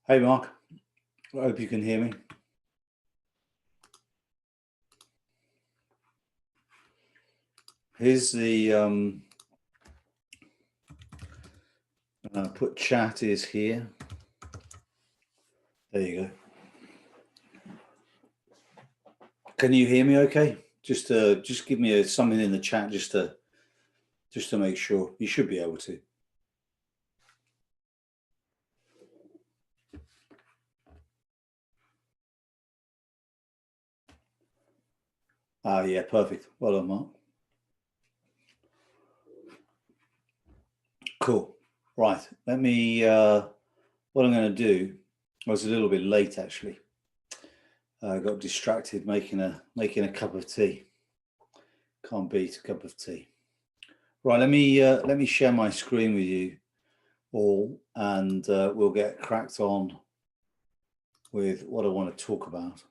Hey Mark, I hope you can hear me. Here's the put chat is here. There you go. Can you hear me okay? Just give me something in the chat just to make sure. You should be able to. Yeah, perfect. Well done, Mark. Cool. Right. Let me what I'm going to do. I was a little bit late actually. I got distracted making a cup of tea. Can't beat a cup of tea. Right, let me share my screen with you all, and we'll get cracked on with what I want to talk about.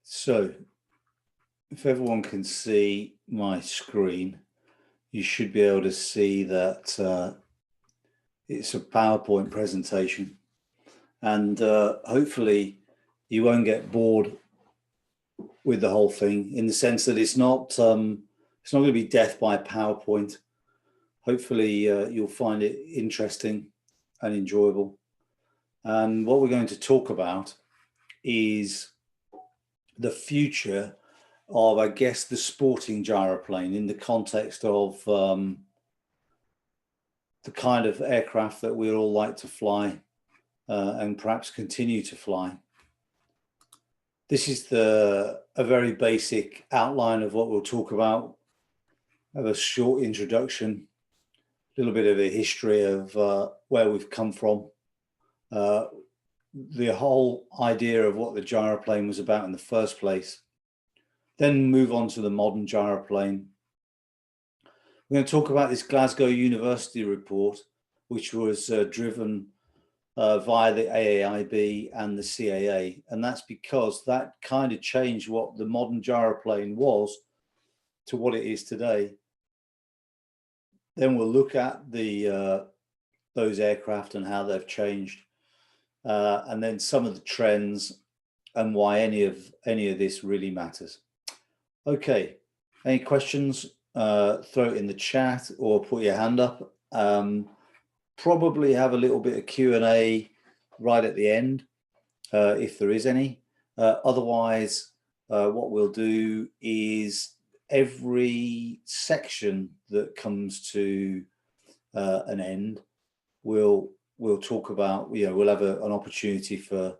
So, if everyone can see my screen, you should be able to see that it's a PowerPoint presentation, and hopefully you won't get bored with the whole thing, in the sense that it's not going to be death by PowerPoint. Hopefully you'll find it interesting and enjoyable. And what we're going to talk about is the future of, I guess, the sporting gyroplane in the context of the kind of aircraft that we all like to fly and perhaps continue to fly. This is a very basic outline of what we'll talk about. I have a short introduction, a little bit of a history of where we've come from, the whole idea of what the gyroplane was about in the first place, then move on to the modern gyroplane. We're going to talk about this Glasgow University report, which was driven via the AAIB and the CAA, and that's because that kind of changed what the modern gyroplane was to what it is today. Then we'll look at those aircraft and how they've changed, and then some of the trends and why any of this really matters. Okay, any questions? Throw it in the chat or put your hand up. Probably have a little bit of Q&A right at the end, if there is any. Otherwise, what we'll do is every section that comes to an end, we'll talk about, we'll have an opportunity for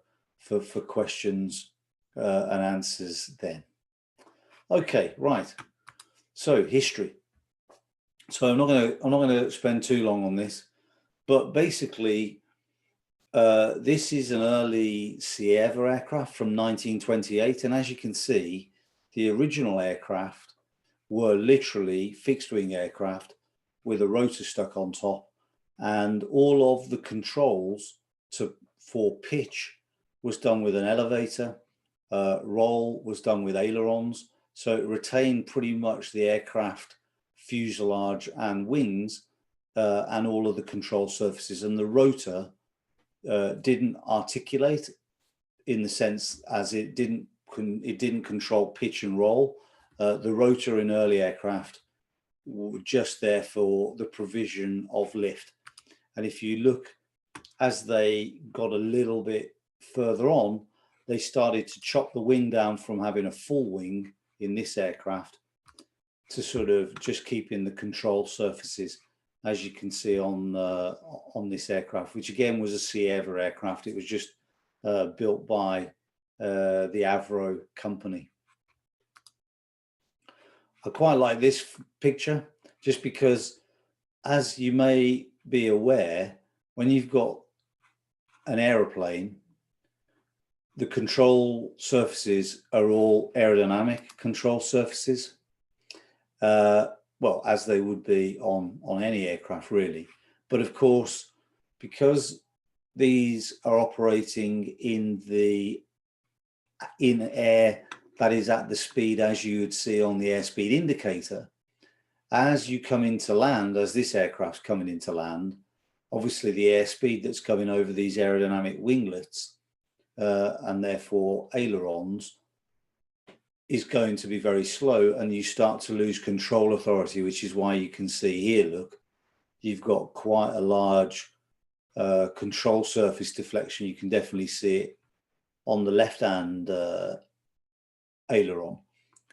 questions and answers then. Okay, right. So history. So I'm not going to spend too long on this, but basically, this is an early Sierra aircraft from 1928, and as you can see, the original aircraft were literally fixed-wing aircraft with a rotor stuck on top, and all of the controls for pitch was done with an elevator, roll was done with ailerons, so it retained pretty much the aircraft fuselage and wings and all of the control surfaces, and the rotor didn't articulate in the sense as it didn't control pitch and roll. The rotor in early aircraft were just there for the provision of lift. And if you look, as they got a little bit further on, they started to chop the wing down from having a full wing in this aircraft to sort of just keeping the control surfaces, as you can see on this aircraft, which again was a Sierra aircraft. It was just built by the Avro company. I quite like this picture just because, as you may be aware, when you've got an aeroplane, the control surfaces are all aerodynamic control surfaces. Well, as they would be on any aircraft really. But of course, because these are operating in air that is at the speed as you would see on the airspeed indicator, as you come into land, as this aircraft's coming into land, obviously the airspeed that's coming over these aerodynamic winglets and therefore ailerons is going to be very slow, and you start to lose control authority, which is why you can see here, look, you've got quite a large control surface deflection. You can definitely see it on the left hand aileron,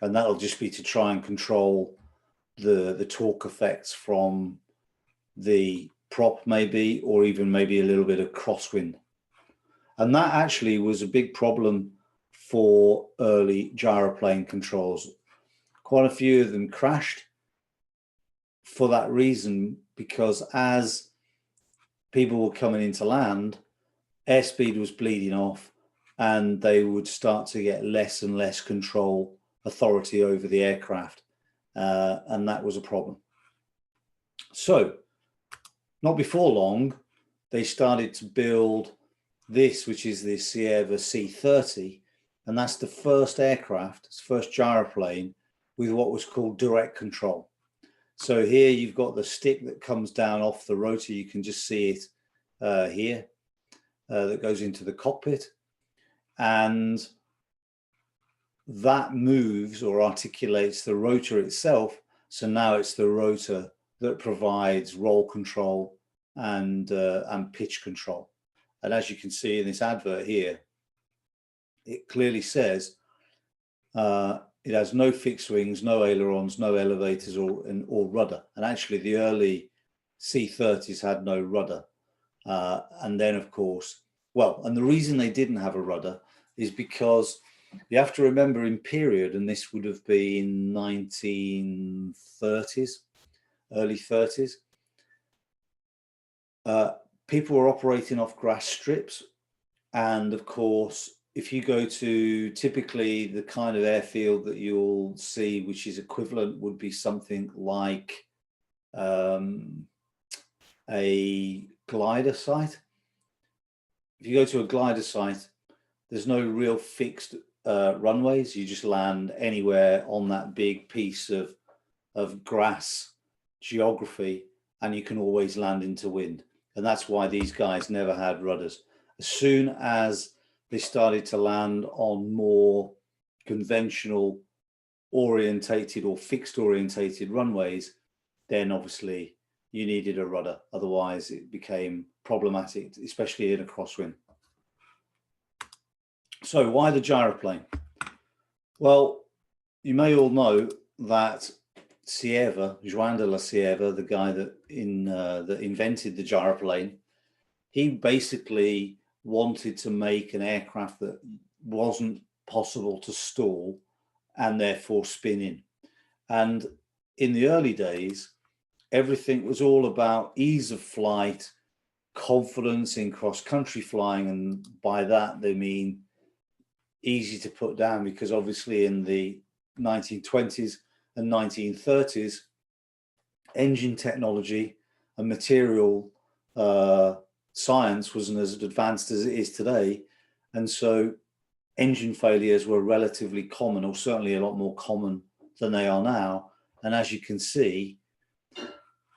and that'll just be to try and control the torque effects from the prop maybe, or even maybe a little bit of crosswind. And that actually was a big problem for early gyroplane controls. Quite a few of them crashed for that reason, because as people were coming into land, airspeed was bleeding off, and they would start to get less and less control authority over the aircraft, and that was a problem. So not before long, they started to build this, which is the Cierva C30, and that's the first aircraft, it's the first gyroplane with what was called direct control. So here you've got the stick that comes down off the rotor. You can just see it here, that goes into the cockpit, and that moves or articulates the rotor itself. So now it's the rotor that provides roll control and pitch control. And as you can see in this advert here, it clearly says it has no fixed wings, no ailerons, no elevators or rudder. And actually the early C30s had no rudder. And then of course, well, and the reason they didn't have a rudder is because you have to remember in period, and this would have been 1930s, early 30s, people were operating off grass strips. And of course, if you go to typically the kind of airfield that you'll see, which is equivalent, would be something like a glider site. If you go to a glider site, there's no real fixed runways. You just land anywhere on that big piece of grass geography, and you can always land into wind. And that's why these guys never had rudders. As soon as they started to land on more conventional orientated or fixed orientated runways, then obviously you needed a rudder. Otherwise it became problematic, especially in a crosswind. So why the gyroplane? Well, you may all know that Cierva, Joan de la Cierva, the guy that invented the gyroplane, he basically wanted to make an aircraft that wasn't possible to stall and therefore spin in. And in the early days, everything was all about ease of flight, confidence in cross-country flying, and by that they mean easy to put down, because obviously in the 1920s and 1930s, engine technology and material science wasn't as advanced as it is today, and so engine failures were relatively common, or certainly a lot more common than they are now. And as you can see,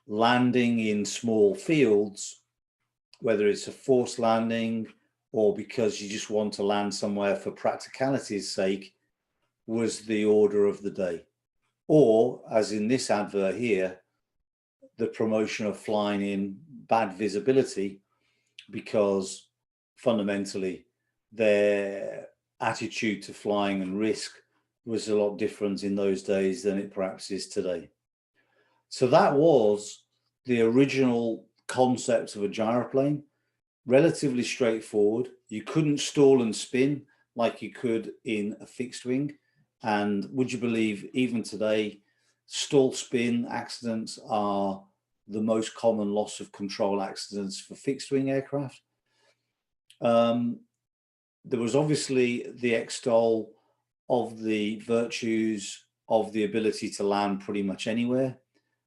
landing in small fields, whether it's a forced landing or because you just want to land somewhere for practicality's sake, was the order of the day. Or, as in this advert here, the promotion of flying in bad visibility, because fundamentally their attitude to flying and risk was a lot different in those days than it perhaps is today. So that was the original concept of a gyroplane. Relatively straightforward. You couldn't stall and spin like you could in a fixed wing. And would you believe, even today, stall spin accidents are the most common loss of control accidents for fixed wing aircraft. There was obviously the extol of the virtues of the ability to land pretty much anywhere,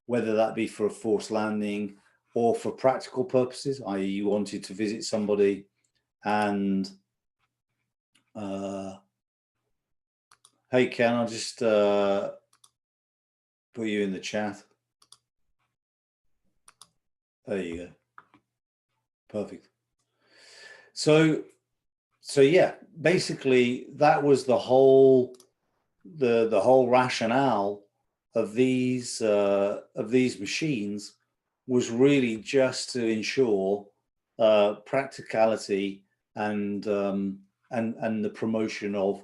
whether that be for a forced landing or for practical purposes, i.e. you wanted to visit somebody and hey Ken, I'll just put you in the chat. There you go. Perfect. So yeah, basically that was the whole rationale of these machines, was really just to ensure practicality and the promotion of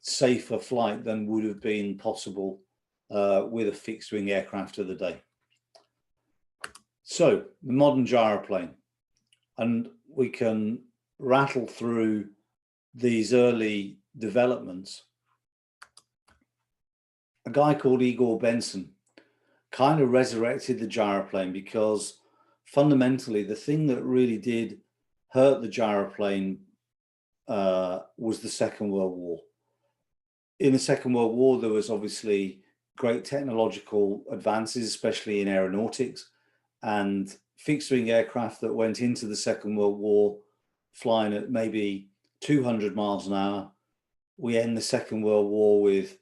safer flight than would have been possible with a fixed wing aircraft of the day. So the modern gyroplane, and we can rattle through these early developments. A guy called Igor Benson kind of resurrected the gyroplane, because fundamentally the thing that really did hurt the gyroplane was the Second World War. In the Second World War, there was obviously great technological advances, especially in aeronautics, and fixed wing aircraft that went into the Second World War flying at maybe 200 miles an hour. We end the Second World War with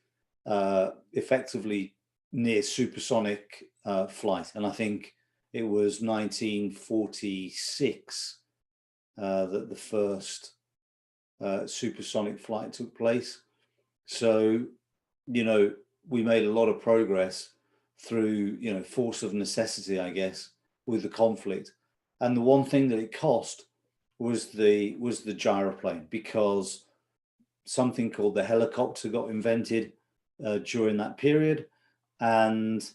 effectively near supersonic flight. And I think it was 1946 that the first supersonic flight took place. So, you know, we made a lot of progress through, you know, force of necessity, I guess, with the conflict. And the one thing that it cost was the gyroplane, because something called the helicopter got invented during that period, and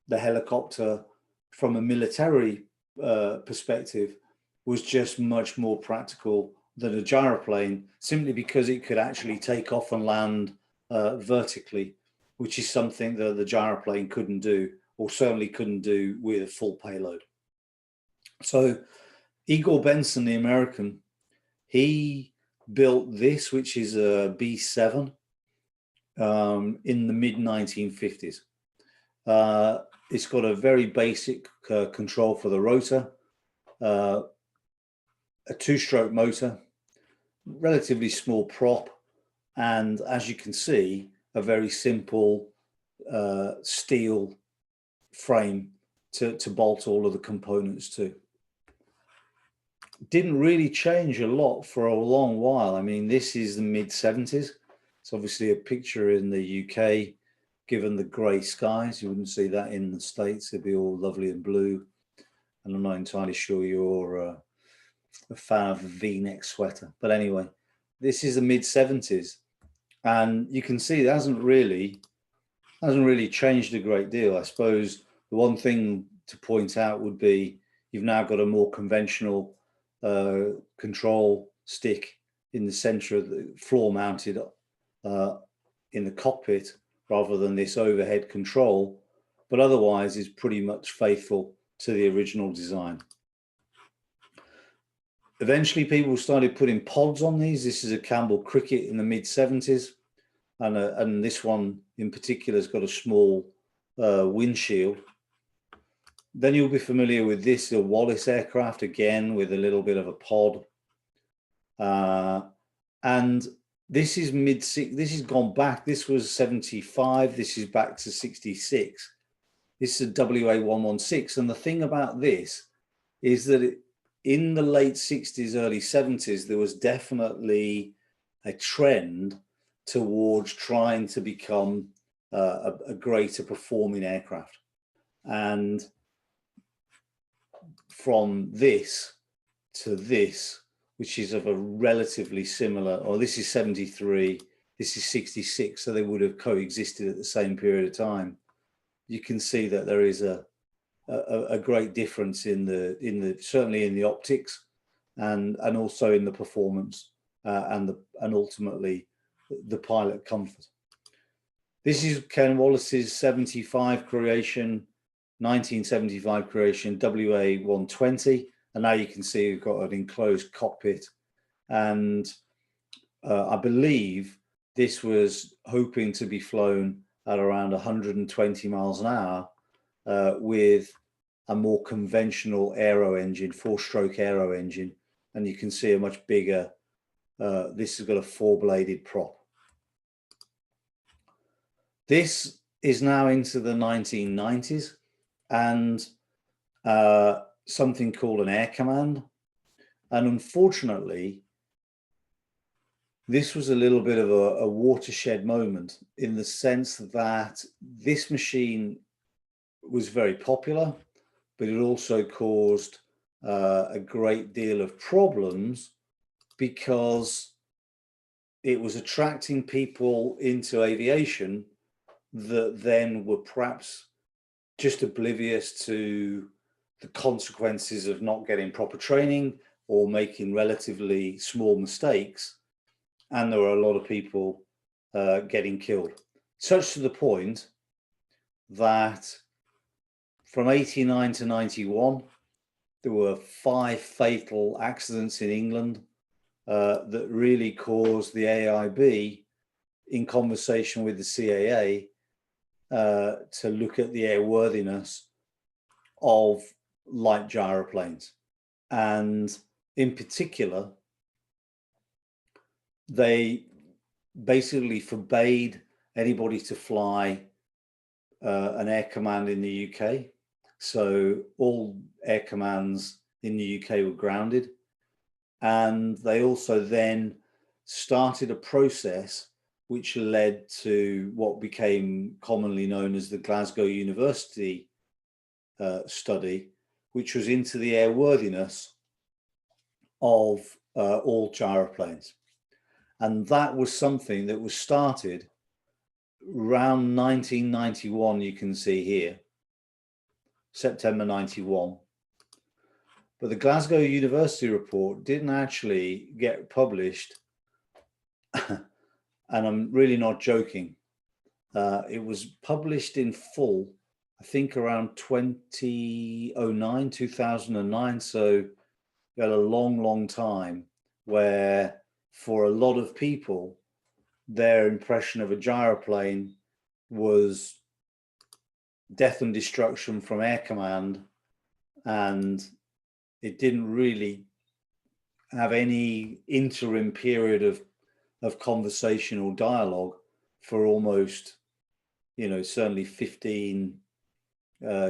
the helicopter, from a military perspective, was just much more practical than a gyroplane, simply because it could actually take off and land vertically, which is something that the gyroplane couldn't do, or certainly couldn't do with a full payload. So Igor Benson, the American, he built this, which is a B7, in the mid-1950s. It's got a very basic control for the rotor, a two-stroke motor, relatively small prop, and as you can see, a very simple steel frame to bolt all of the components to. Didn't really change a lot for a long while. I mean, this is the mid-70s. It's obviously a picture in the UK, given the grey skies. You wouldn't see that in the States. It'd be all lovely and blue. And I'm not entirely sure you're a fan of a V-neck sweater. But anyway, this is the mid-70s. And you can see it hasn't really changed a great deal. I suppose the one thing to point out would be you've now got a more conventional control stick in the center of the floor, mounted in the cockpit, rather than this overhead control, but otherwise is pretty much faithful to the original design. Eventually people started putting pods on these. This is a Campbell Cricket in the mid-70s, and this one in particular has got a small windshield. Then you'll be familiar with this, the Wallace aircraft, again with a little bit of a pod. And this is this has gone back. This was 75. This is back to 66. This is a WA116. And the thing about this is that in the late 60s, early 70s, there was definitely a trend towards trying to become a greater performing aircraft. And from this to this, which is of a relatively similar, or this is 73, this is 66, so they would have coexisted at the same period of time. You can see that there is a great difference in the certainly in the optics, and also in the performance, and ultimately the pilot comfort. This is Ken Wallace's 75 creation, 1975 creation, WA120. And now you can see we've got an enclosed cockpit. And I believe this was hoping to be flown at around 120 miles an hour with a more conventional aero engine, 4-stroke aero engine. And you can see a much bigger, this has got a 4-bladed prop. This is now into the 1990s, and something called an air command And unfortunately, this was a little bit of a watershed moment in the sense that this machine was very popular, but it also caused a great deal of problems because it was attracting people into aviation that then were perhaps just oblivious to the consequences of not getting proper training or making relatively small mistakes. And there were a lot of people getting killed, such to the point that from 89 to 91, there were 5 fatal accidents in England that really caused the AIB, in conversation with the CAA, to look at the airworthiness of light gyroplanes. And in particular, they basically forbade anybody to fly an air command in the UK. So all air commands in the UK were grounded. And they also then started a process which led to what became commonly known as the Glasgow University study, which was into the airworthiness of all gyroplanes. And that was something that was started around 1991, you can see here, September 91. But the Glasgow University report didn't actually get published, and I'm really not joking. It was published in full, I think around 2009, so we had a long time where for a lot of people, their impression of a gyroplane was death and destruction from air command, and it didn't really have any interim period of conversational dialogue for almost, certainly 15,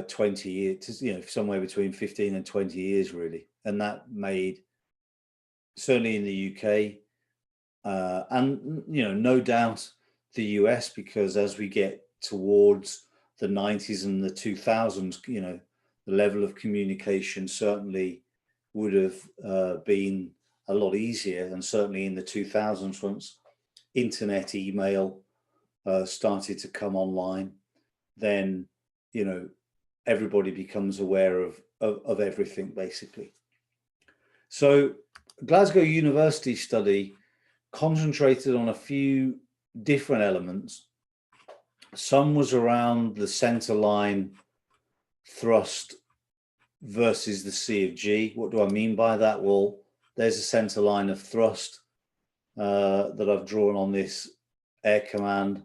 20 years, somewhere between 15 and 20 years, really. And that made, certainly in the UK, and, no doubt the US, because as we get towards the 90s and the 2000s, the level of communication certainly would have been a lot easier. And certainly in the 2000s, once internet, email started to come online, then, everybody becomes aware of everything, basically. So Glasgow University study concentrated on a few different elements. Some was around the centerline thrust versus the C of G. What do I mean by that? Well, there's a center line of thrust that I've drawn on this air command.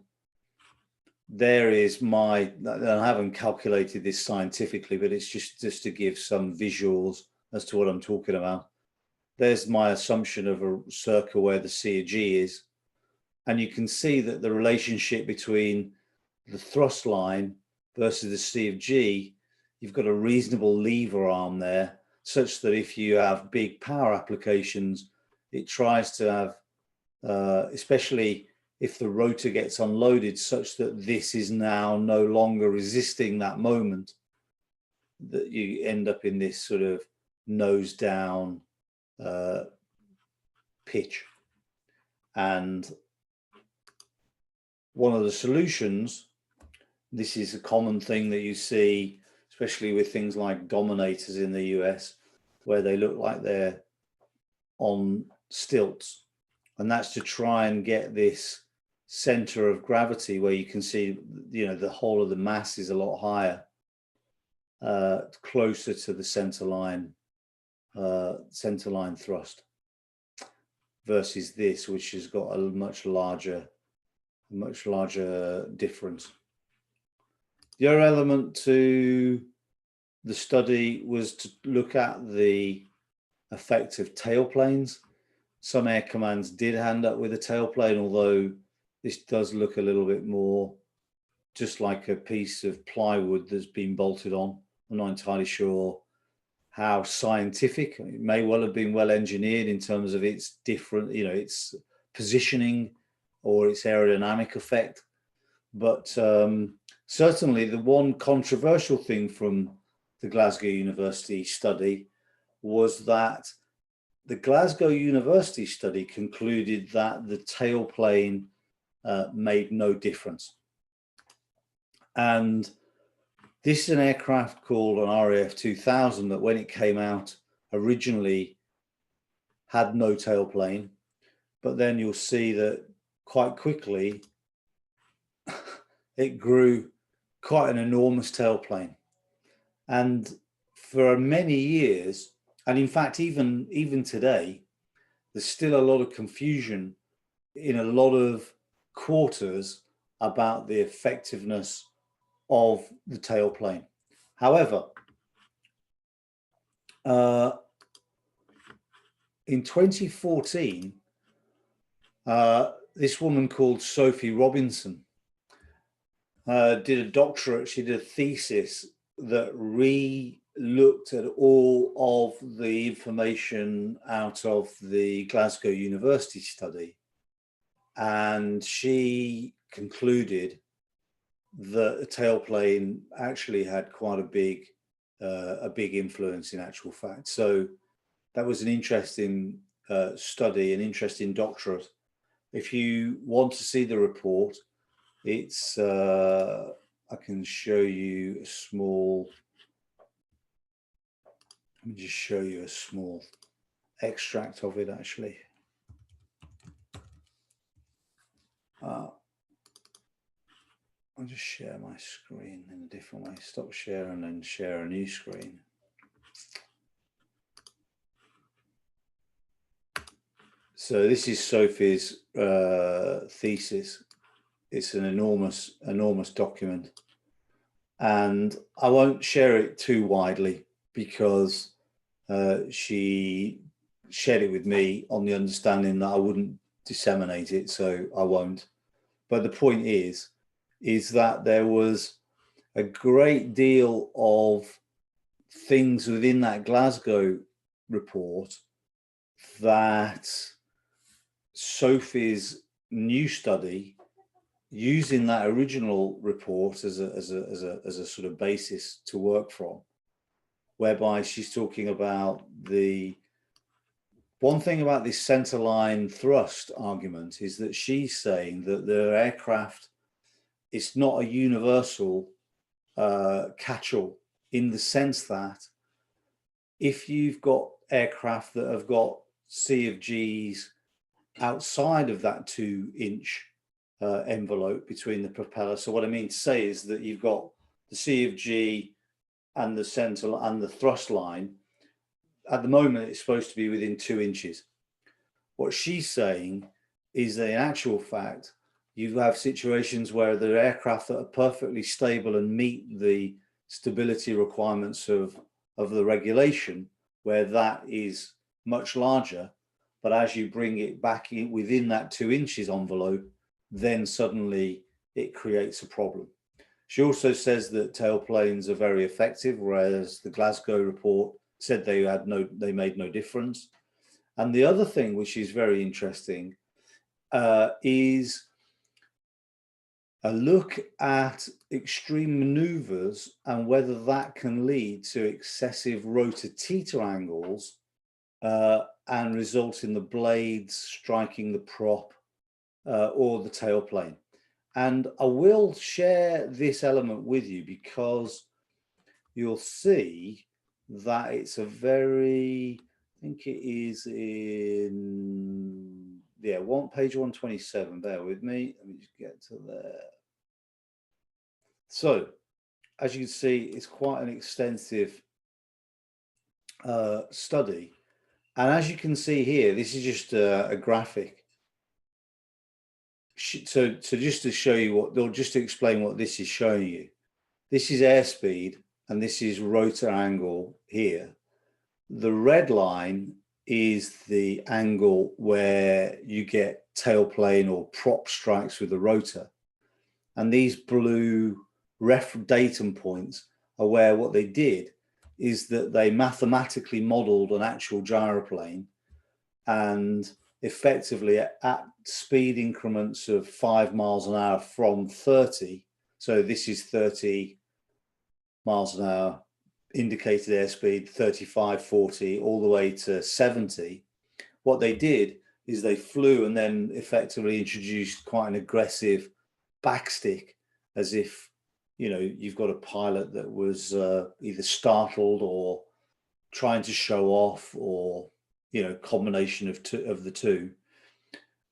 There is I haven't calculated this scientifically, but it's just to give some visuals as to what I'm talking about. There's my assumption of a circle where the C of G is. And you can see that the relationship between the thrust line versus the C of G, you've got a reasonable lever arm there, such that if you have big power applications, it tries to have, especially if the rotor gets unloaded, such that this is now no longer resisting that moment, that you end up in this sort of nose down pitch. And one of the solutions, this is a common thing that you see, especially with things like Dominators in the US, where they look like they're on stilts. And that's to try and get this center of gravity where you can see, the whole of the mass is a lot higher, closer to the centerline thrust, versus this, which has got a much larger difference. The other element to the study was to look at the effect of tailplanes. Some air commands did end up with a tailplane, although this does look a little bit more just like a piece of plywood that's been bolted on. I'm not entirely sure how scientific. It may well have been well engineered in terms of its different, its positioning or its aerodynamic effect. But certainly the one controversial thing from the Glasgow University study was that the Glasgow University study concluded that the tailplane made no difference. And this is an aircraft called an RAF 2000 that when it came out originally had no tailplane, but then you'll see that quite quickly it grew quite an enormous tailplane. And for many years, and in fact, even today, there's still a lot of confusion in a lot of quarters about the effectiveness of the tailplane. However, in 2014, this woman called Sophie Robinson did a doctorate, she did a thesis that re-looked at all of the information out of the Glasgow University study. And she concluded that the tailplane actually had quite a big influence in actual fact. So that was an interesting study, an interesting doctorate. If you want to see the report, it's I can show you a small, let me just show you a small extract of it actually. I'll just share my screen in a different way. Stop share and then share a new screen. So this is Sophie's thesis. It's an enormous document. And I won't share it too widely because she shared it with me on the understanding that I wouldn't disseminate it, so I won't. But the point is that there was a great deal of things within that Glasgow report that Sophie's new study, using that original report as a sort of basis to work from, whereby she's talking about the one thing about this centerline thrust argument is that she's saying that the aircraft, it's not a universal catch-all, in the sense that if you've got aircraft that have got CFGs outside of that 2-inch envelope between the propeller. So what I mean to say is that you've got the CFG and the center and the thrust line. At the moment, it's supposed to be within 2 inches. What she's saying is that in actual fact, you have situations where the aircraft that are perfectly stable and meet the stability requirements of the regulation, where that is much larger, but as you bring it back in within that 2 inches envelope, then suddenly it creates a problem. She also says that tailplanes are very effective, whereas the Glasgow report said they made no difference. And the other thing which is very interesting is a look at extreme maneuvers and whether that can lead to excessive rotor teeter angles and result in the blades striking the prop or the tailplane. And I will share this element with you because you'll see that it's a very, I think it is in, yeah, page 127, bear with me, let me just get to there. So, as you can see, it's quite an extensive study. And as you can see here, this is just a graphic. So just to show you just to explain what this is showing you. This is airspeed and this is rotor angle here. The red line is the angle where you get tailplane or prop strikes with the rotor. And these blue datum points are where what they did is that they mathematically modeled an actual gyroplane, and effectively at speed increments of 5 miles an hour from 30, so this is 30 miles an hour indicated airspeed, 35, 40, all the way to 70. What they did is they flew and then effectively introduced quite an aggressive backstick, as if, you know, you've got a pilot that was either startled or trying to show off, or, you know, combination of the two.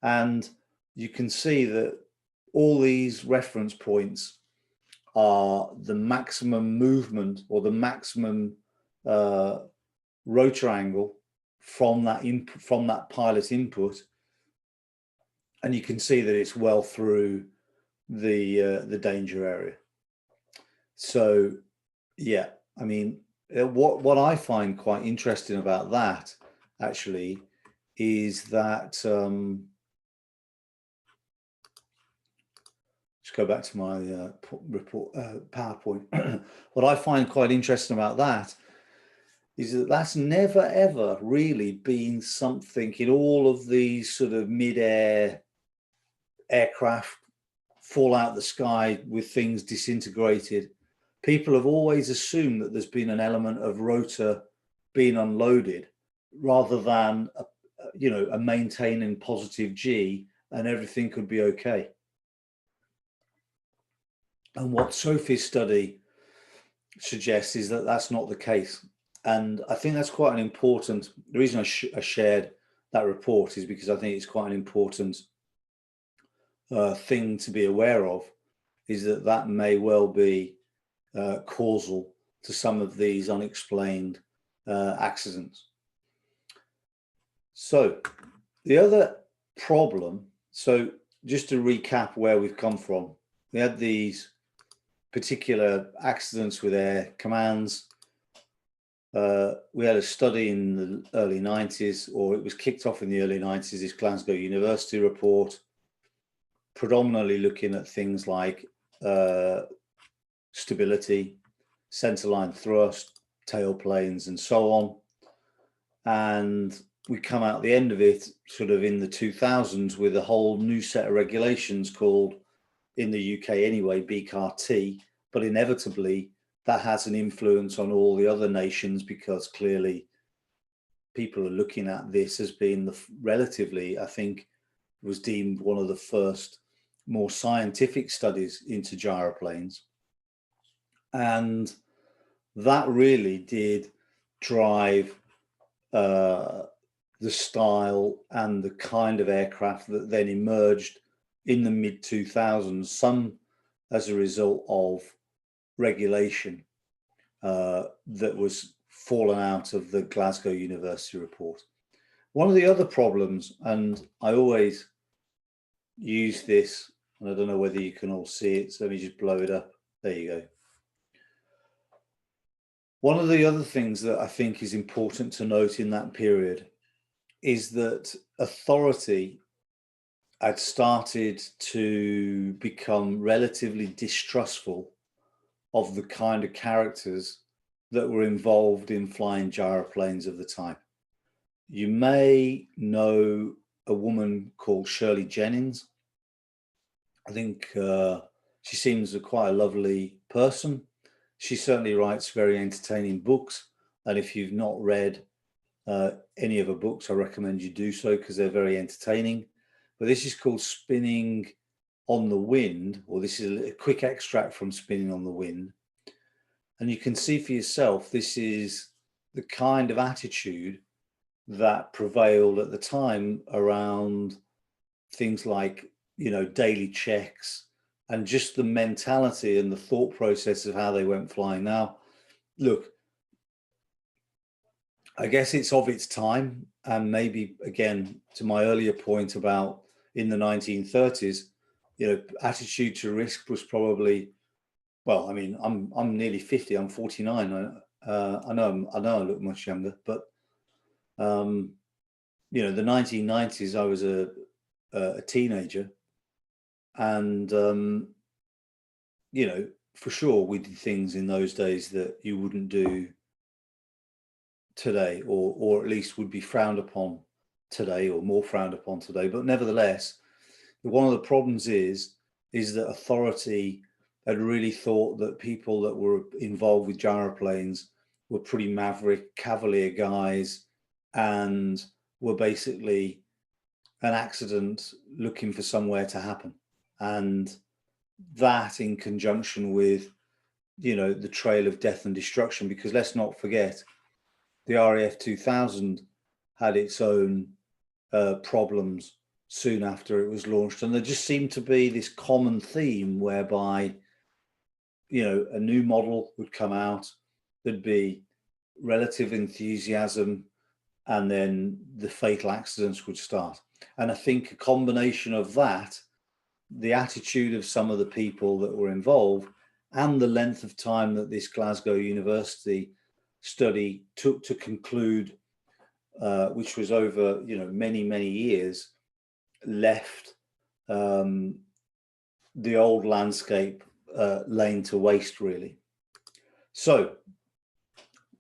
And you can see that all these reference points are the maximum movement or the maximum rotor angle from that pilot input, and you can see that it's well through the danger area. So yeah, I mean, what I find quite interesting about that actually is that let's go back to my report PowerPoint. What I find quite interesting about that is that that's never ever really been something in all of these sort of mid-air aircraft fall out the sky with things disintegrated. People have always assumed that there's been an element of rotor being unloaded, rather than a maintaining positive G and everything could be okay. And what Sophie's study suggests is that that's not the case. And I think that's quite an important, the reason I shared that report is because I think it's quite an important thing to be aware of, is that that may well be causal to some of these unexplained accidents. So the other problem, so just to recap where we've come from, we had these particular accidents with air commands. We had a study in the early 90s, or it was kicked off in the early 90s, this Glasgow University report, predominantly looking at things like stability, centerline thrust, tailplanes, and so on. And we come out the end of it sort of in the 2000s with a whole new set of regulations called, in the UK anyway, BCAR-T, but inevitably that has an influence on all the other nations, because clearly people are looking at this as being the relatively, I think, was deemed one of the first more scientific studies into gyroplanes. And that really did drive the style and the kind of aircraft that then emerged in the mid-2000s, some as a result of regulation that was fallen out of the Glasgow University report. One of the other problems, and I always use this, and I don't know whether you can all see it, so let me just blow it up. There you go. One of the other things that I think is important to note in that period is that authority had started to become relatively distrustful of the kind of characters that were involved in flying gyroplanes of the time. You may know a woman called Shirley Jennings. I think she seems quite a lovely person. She certainly writes very entertaining books, and if you've not read any of her books, I recommend you do so, because they're very entertaining. But this is called Spinning on the Wind, or this is a quick extract from Spinning on the Wind. And you can see for yourself, this is the kind of attitude that prevailed at the time around things like, you know, daily checks, and just the mentality and the thought process of how they went flying. Now, look, I guess it's of its time, and maybe, again, to my earlier point about in the 1930s, you know, attitude to risk was probably, well, I mean, I'm nearly 50, I'm 49. I know I look much younger, but you know, the 1990s, I was a teenager, and you know, for sure we did things in those days that you wouldn't do today, or at least would be frowned upon today, or more frowned upon today. But nevertheless, one of the problems is that authority had really thought that people that were involved with gyroplanes were pretty maverick, cavalier guys, and were basically an accident looking for somewhere to happen. And that, in conjunction with, you know, the trail of death and destruction, because let's not forget, the RAF 2000 had its own problems soon after it was launched, and there just seemed to be this common theme whereby, you know, a new model would come out, there'd be relative enthusiasm, and then the fatal accidents would start. And I think a combination of that, the attitude of some of the people that were involved, and the length of time that this Glasgow University study took to conclude, which was over, you know, many years, left the old landscape laying to waste, really. So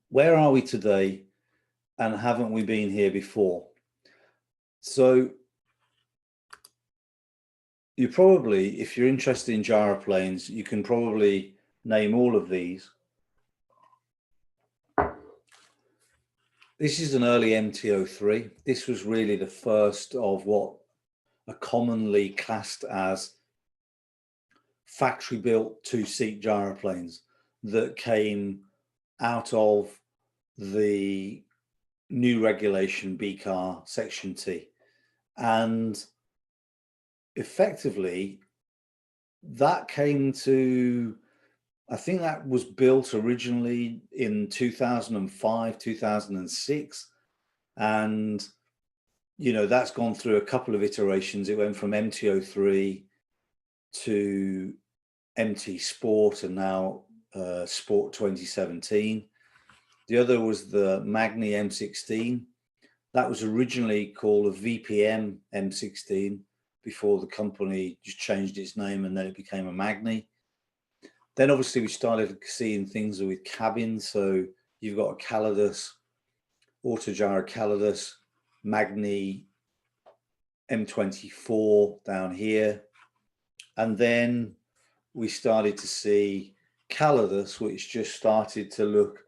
where are we today, and haven't we been here before? So you probably, if you're interested in gyroplanes, you can probably name all of these. This is an early MT-03. This was really the first of what are commonly classed as factory-built two-seat gyroplanes that came out of the new regulation BCAR Section T. And effectively, that came to, I think that was built originally in 2005, 2006. And, you know, that's gone through a couple of iterations. It went from MT-03 to MT Sport, and now Sport 2017. The other was the Magni M16. That was originally called a VPM M16 before the company just changed its name, and then it became a Magni. Then obviously we started seeing things with cabins. So you've got a Calidus, Autogyro Calidus, Magni M24 down here. And then we started to see Calidus, which just started to look,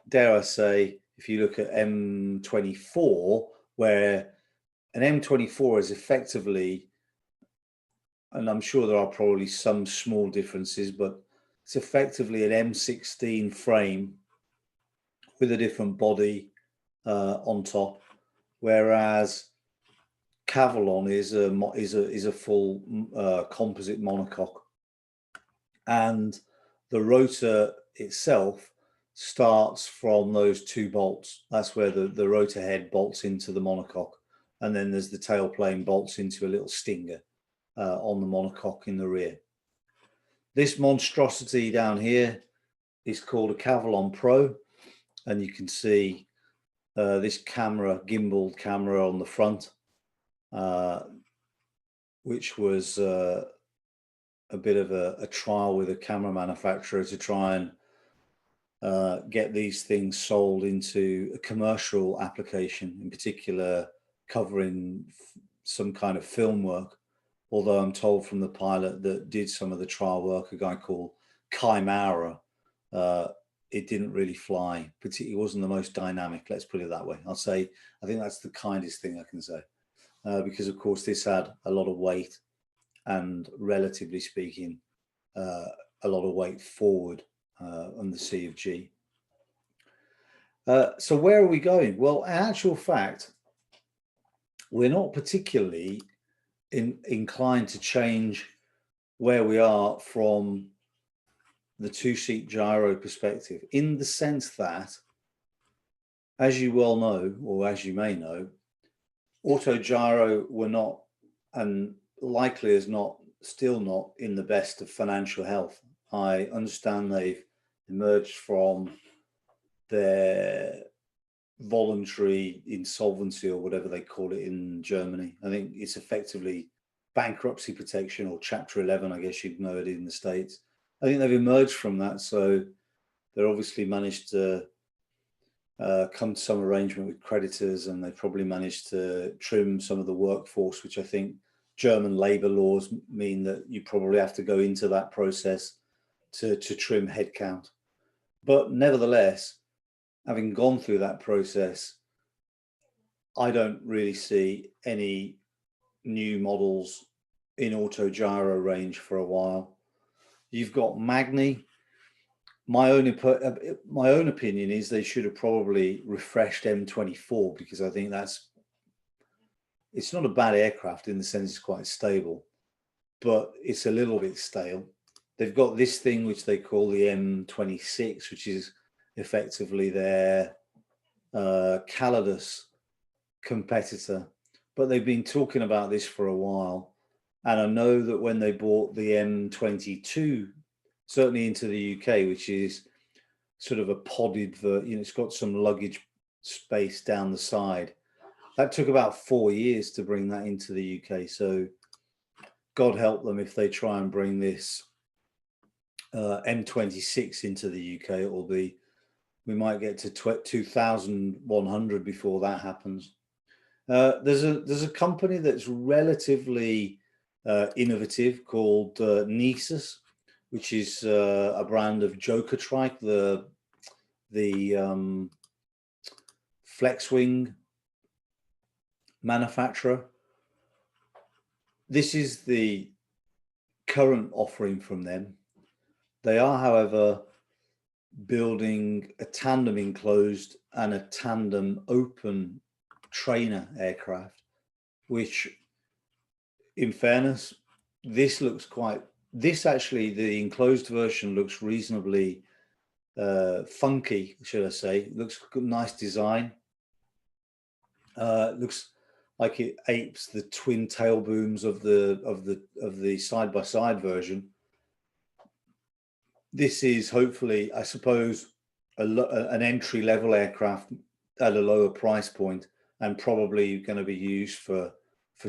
dare I say, if you look at M24, where an M24 is effectively, and I'm sure there are probably some small differences, but it's effectively an M16 frame with a different body on top, whereas Cavallon is a full composite monocoque, and the rotor itself starts from those two bolts. That's where the rotor head bolts into the monocoque, and then there's the tailplane bolts into a little stinger on the monocoque in the rear. This monstrosity down here is called a Cavallon Pro, and you can see this camera, gimbal camera on the front, which was a bit of a trial with a camera manufacturer to try and get these things sold into a commercial application, in particular covering some kind of film work. Although I'm told from the pilot that did some of the trial work, a guy called Chimera, it didn't really fly. It wasn't the most dynamic, let's put it that way. I'll say, I think that's the kindest thing I can say, because of course this had a lot of weight, and relatively speaking, a lot of weight forward on the C of G. So where are we going? Well, in actual fact, we're not particularly inclined to change where we are from the two-seat gyro perspective, in the sense that, as you well know, or as you may know, autogyro were not, and likely is not, still not in the best of financial health. I understand they've emerged from their voluntary insolvency, or whatever they call it in Germany. I think it's effectively bankruptcy protection, or Chapter 11, I guess you'd know it in the States. I think they've emerged from that, so they're obviously managed to come to some arrangement with creditors, and they probably managed to trim some of the workforce, which I think German labour laws mean that you probably have to go into that process to trim headcount. But nevertheless, having gone through that process, I don't really see any new models in auto gyro range for a while. You've got Magni. My own opinion is they should have probably refreshed M24, because I think it's not a bad aircraft in the sense it's quite stable, but it's a little bit stale. They've got this thing which they call the M26, which is effectively their Calidus competitor, but they've been talking about this for a while. And I know that when they bought the M22, certainly into the UK, which is sort of a podded, it's got some luggage space down the side. That took about 4 years to bring that into the UK. So God help them if they try and bring this M26 into the UK. It will be, we might get to 2100 before that happens. There's a company that's relatively innovative called Nisus, which is a brand of Jokertrike, the flex-wing manufacturer. This is the current offering from them. They are, however, building a tandem enclosed and a tandem open trainer aircraft, which, in fairness, this actually, the enclosed version looks reasonably funky, should I say. It looks nice design. It looks like it apes the twin tail booms of the side-by-side version. This is hopefully, I suppose, an entry-level aircraft at a lower price point, and probably going to be used for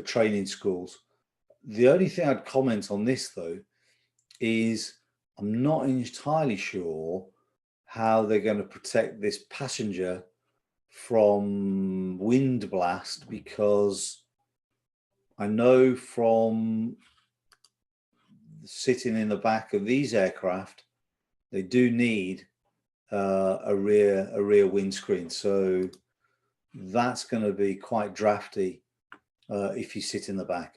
training schools. The only thing I'd comment on this, though, is I'm not entirely sure how they're going to protect this passenger from wind blast, because I know from sitting in the back of these aircraft, they do need a rear windscreen. So that's going to be quite drafty if you sit in the back.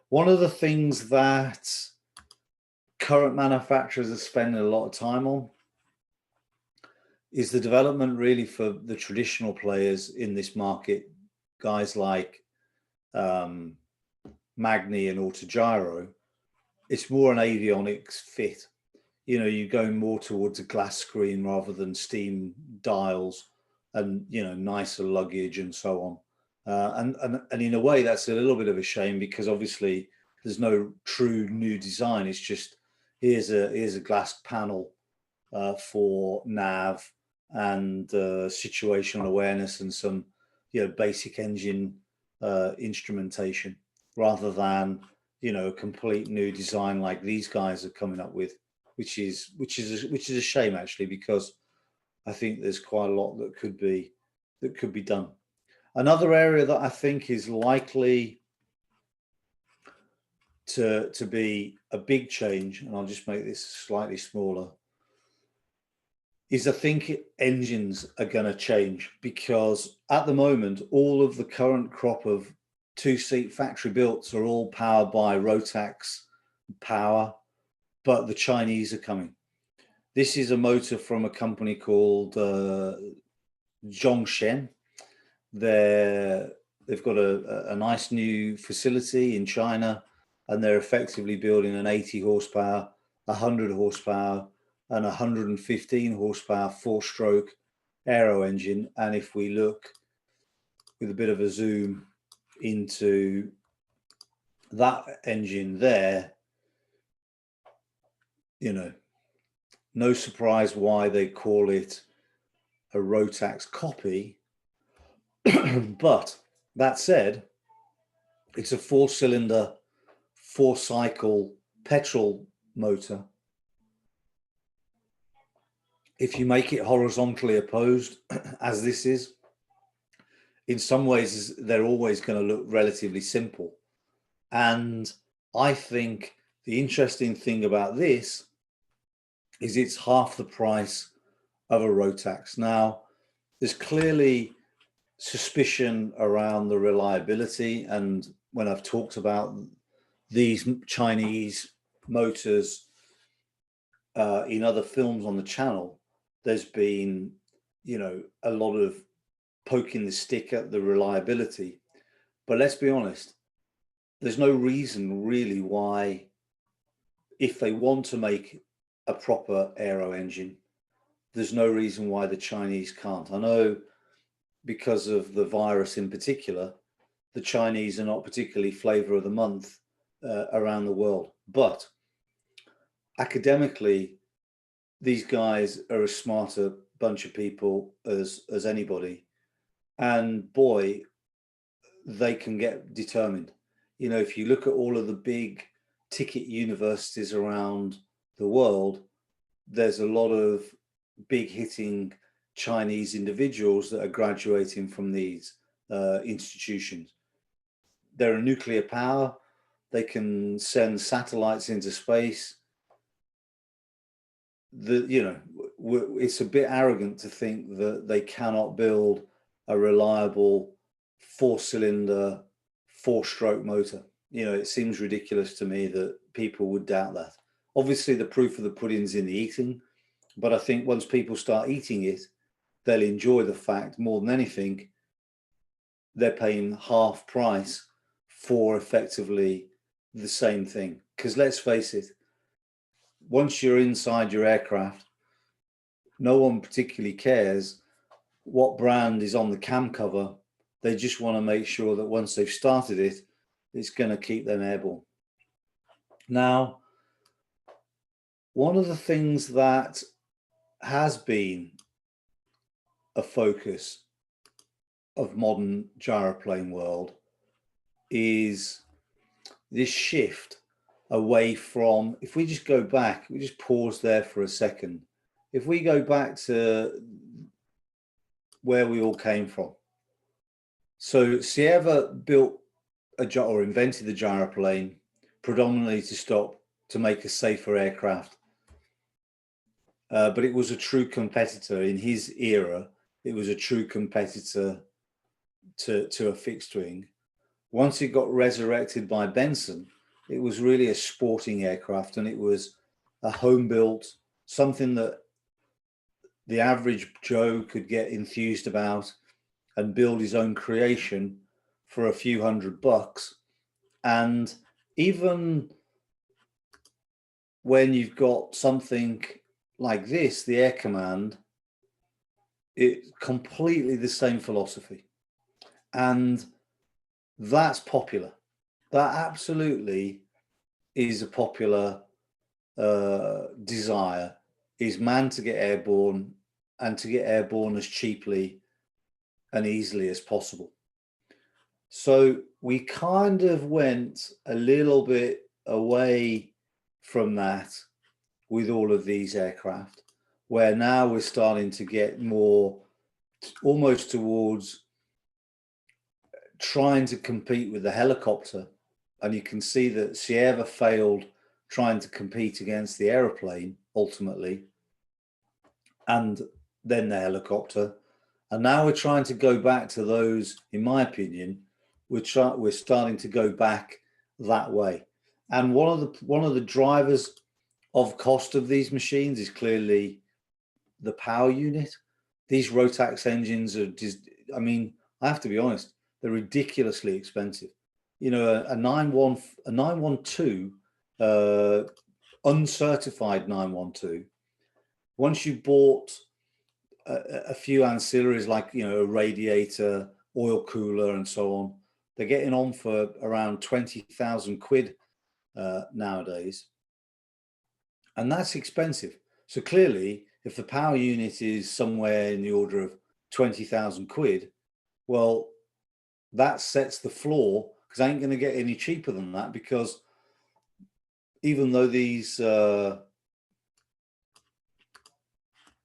One of the things that current manufacturers are spending a lot of time on is the development, really, for the traditional players in this market, guys like Magni and Autogyro. It's more an avionics fit. You're going more towards a glass screen rather than steam dials, and nicer luggage and so on. And in a way, that's a little bit of a shame, because obviously there's no true new design. It's just here's a glass panel for nav and situational awareness and some basic engine instrumentation, rather than a complete new design like these guys are coming up with, which is a shame, actually, because I think there's quite a lot that could be done. Another area that I think is likely to be a big change, and I'll just make this slightly smaller, is I think engines are going to change, because at the moment, all of the current crop of two-seat factory builts are all powered by Rotax power, but the Chinese are coming. This is a motor from a company called Zhongshen. They've got a nice new facility in China, and they're effectively building an 80 horsepower, 100 horsepower, and 115 horsepower four-stroke aero engine. And if we look with a bit of a zoom into that engine there, no surprise why they call it a Rotax copy. But that said, it's a four-cylinder, four-cycle petrol motor. if you make it horizontally opposed, as this is, in some ways they're always going to look relatively simple. And I think the interesting thing about this is it's half the price of a Rotax. Now, there's clearly suspicion around the reliability, and when I've talked about these Chinese motors in other films on the channel, there's been, you know, a lot of poking the stick at the reliability. But let's be honest, there's no reason really why, if they want to make a proper aero engine, there's no reason why the Chinese can't. I know because of the virus in particular, the Chinese are not particularly flavor of the month around the world. But academically, these guys are as smart a bunch of people as anybody. And boy, they can get determined. You know, if you look at all of the big ticket universities around the world, there's a lot of big hitting Chinese individuals that are graduating from these institutions. They're a nuclear power. They can send satellites into space. It's a bit arrogant to think that they cannot build a reliable 4-cylinder, 4-stroke motor. You know, it seems ridiculous to me that people would doubt that. Obviously, the proof of the pudding's in the eating, but I think once people start eating it, they'll enjoy the fact more than anything they're paying half price for effectively the same thing. Because let's face it, once you're inside your aircraft, no one particularly cares what brand is on the cam cover. They just want to make sure that once they've started it, it's going to keep them airborne. Now, one of the things that has been a focus of modern gyroplane world is this shift away from, if we just go back, we just pause there for a second. If we go back to where we all came from. So Sierra built or invented the gyroplane predominantly to make a safer aircraft. But it was a true competitor in his era. It was a true competitor to a fixed wing. Once it got resurrected by Benson, it was really a sporting aircraft, and it was a home built, something that the average Joe could get enthused about and build his own creation for a few $100. And even when you've got something like this, the Air Command, it's completely the same philosophy. And that's popular. That absolutely is a popular desire, is man to get airborne, and to get airborne as cheaply and easily as possible. So we kind of went a little bit away from that with all of these aircraft, where now we're starting to get more almost towards trying to compete with the helicopter. And you can see that Sierra failed trying to compete against the aeroplane ultimately, and then the helicopter. And now we're trying to go back to those, in my opinion, we're starting to go back that way. And one of the drivers of cost of these machines is clearly the power unit. These Rotax engines are just, I mean, I have to be honest, they're ridiculously expensive. You know, a 912, uncertified 912, once you bought a few ancillaries like, you know, a radiator, oil cooler, and so on, they're getting on for around 20,000 quid nowadays. And that's expensive. So clearly, if the power unit is somewhere in the order of 20,000 quid, well, that sets the floor, because I ain't going to get any cheaper than that, because even though these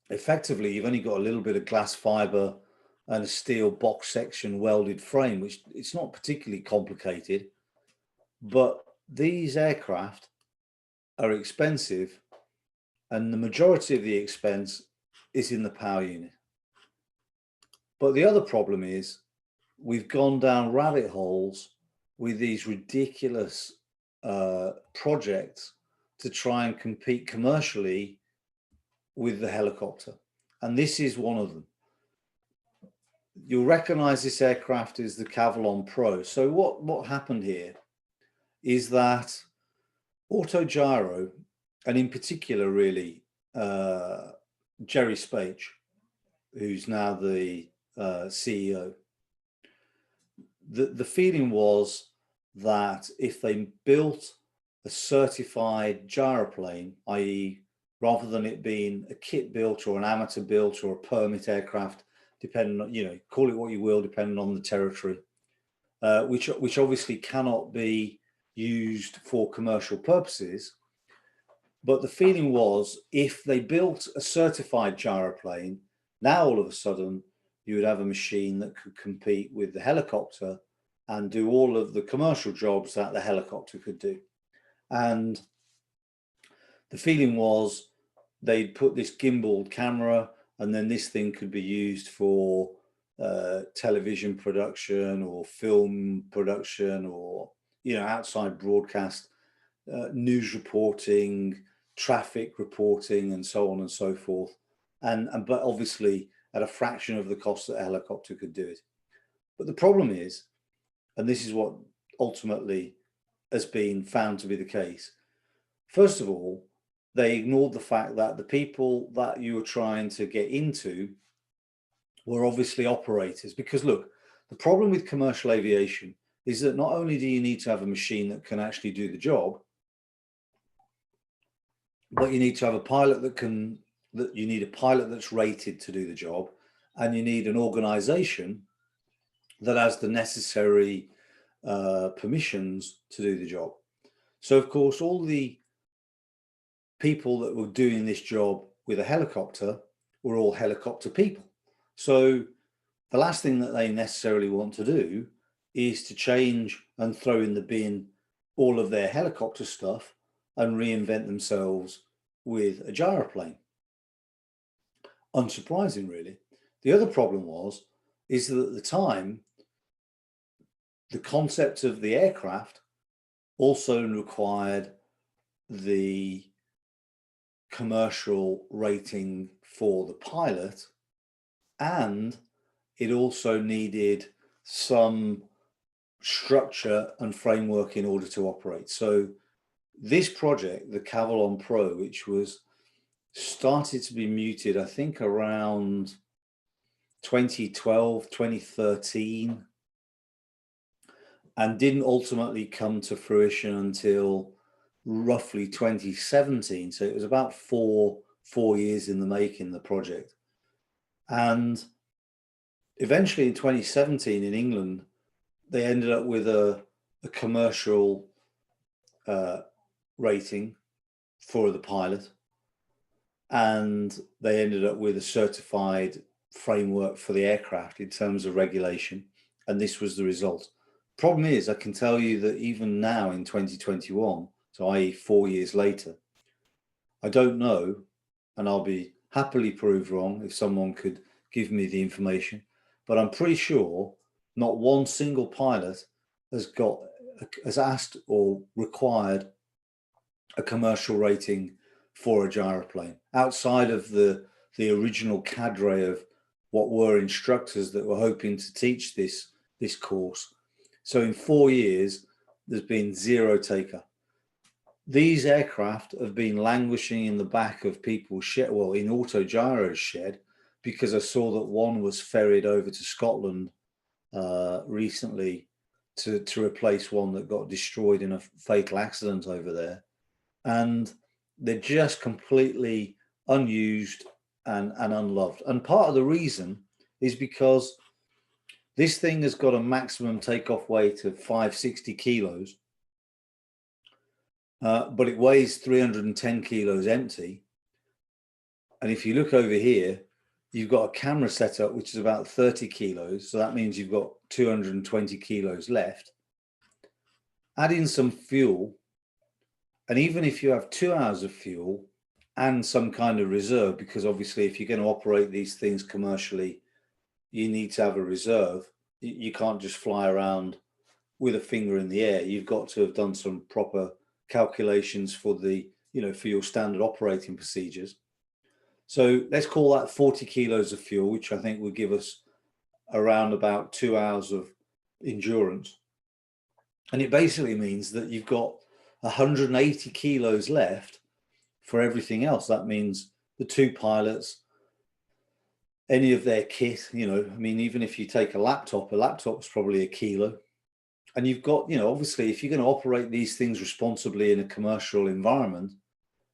effectively you've only got a little bit of glass fiber and a steel box section welded frame, which it's not particularly complicated, but these aircraft are expensive, and the majority of the expense is in the power unit. But the other problem is we've gone down rabbit holes with these ridiculous projects to try and compete commercially with the helicopter. And this is one of them. You'll recognize this aircraft is the Cavallon Pro. So what happened here is that Autogyro, and in particular really Jerry Spage, who's now the CEO, the feeling was that if they built a certified gyroplane, i.e. rather than it being a kit built or an amateur built or a permit aircraft, depending on, you know, call it what you will, depending on the territory, which obviously cannot be used for commercial purposes. But the feeling was if they built a certified gyroplane, now all of a sudden you would have a machine that could compete with the helicopter and do all of the commercial jobs that the helicopter could do. And the feeling was they'd put this gimbaled camera, and then this thing could be used for television production or film production, or, you know, outside broadcast, news reporting, traffic reporting, and so on and so forth. But obviously at a fraction of the cost that a helicopter could do it. But the problem is, and this is what ultimately has been found to be the case, first of all, they ignored the fact that the people that you were trying to get into were obviously operators. Because look, the problem with commercial aviation is that not only do you need to have a machine that can actually do the job, but you need to have a pilot you need a pilot that's rated to do the job, and you need an organization that has the necessary permissions to do the job. So of course, all the people that were doing this job with a helicopter were all helicopter people. So the last thing that they necessarily want to do is to change and throw in the bin all of their helicopter stuff and reinvent themselves with a gyroplane. Unsurprising, really. The other problem is that at the time, the concept of the aircraft also required the commercial rating for the pilot, and it also needed some structure and framework in order to operate. So this project, the Cavallon Pro, which was started to be mooted, I think around 2012, 2013, and didn't ultimately come to fruition until roughly 2017. So it was about four years in the making, the project. And eventually in 2017 in England, they ended up with a commercial rating for the pilot, and they ended up with a certified framework for the aircraft in terms of regulation, and this was the result. Problem is, I can tell you that even now in 2021, so i.e. 4 years later, I don't know, and I'll be happily proved wrong if someone could give me the information, but I'm pretty sure not one single pilot has asked or required a commercial rating for a gyroplane, outside of the original cadre of what were instructors that were hoping to teach this course. So in 4 years, there's been zero taker. These aircraft have been languishing in the back of people's shed, well, in Autogyro's shed, because I saw that one was ferried over to Scotland recently to replace one that got destroyed in a fatal accident over there. And they're just completely unused and unloved. And part of the reason is because this thing has got a maximum takeoff weight of 560 kilos, but it weighs 310 kilos empty. And if you look over here, you've got a camera setup, which is about 30 kilos. So that means you've got 220 kilos left. Add in some fuel. And even if you have 2 hours of fuel and some kind of reserve, because obviously if you're going to operate these things commercially, you need to have a reserve. You can't just fly around with a finger in the air. You've got to have done some proper calculations for the, for your standard operating procedures. So let's call that 40 kilos of fuel, which I think will give us around about 2 hours of endurance. And it basically means that you've got 180 kilos left for everything else. That means the two pilots, any of their kit, even if you take a laptop's probably a kilo. And you've got, obviously, if you're going to operate these things responsibly in a commercial environment,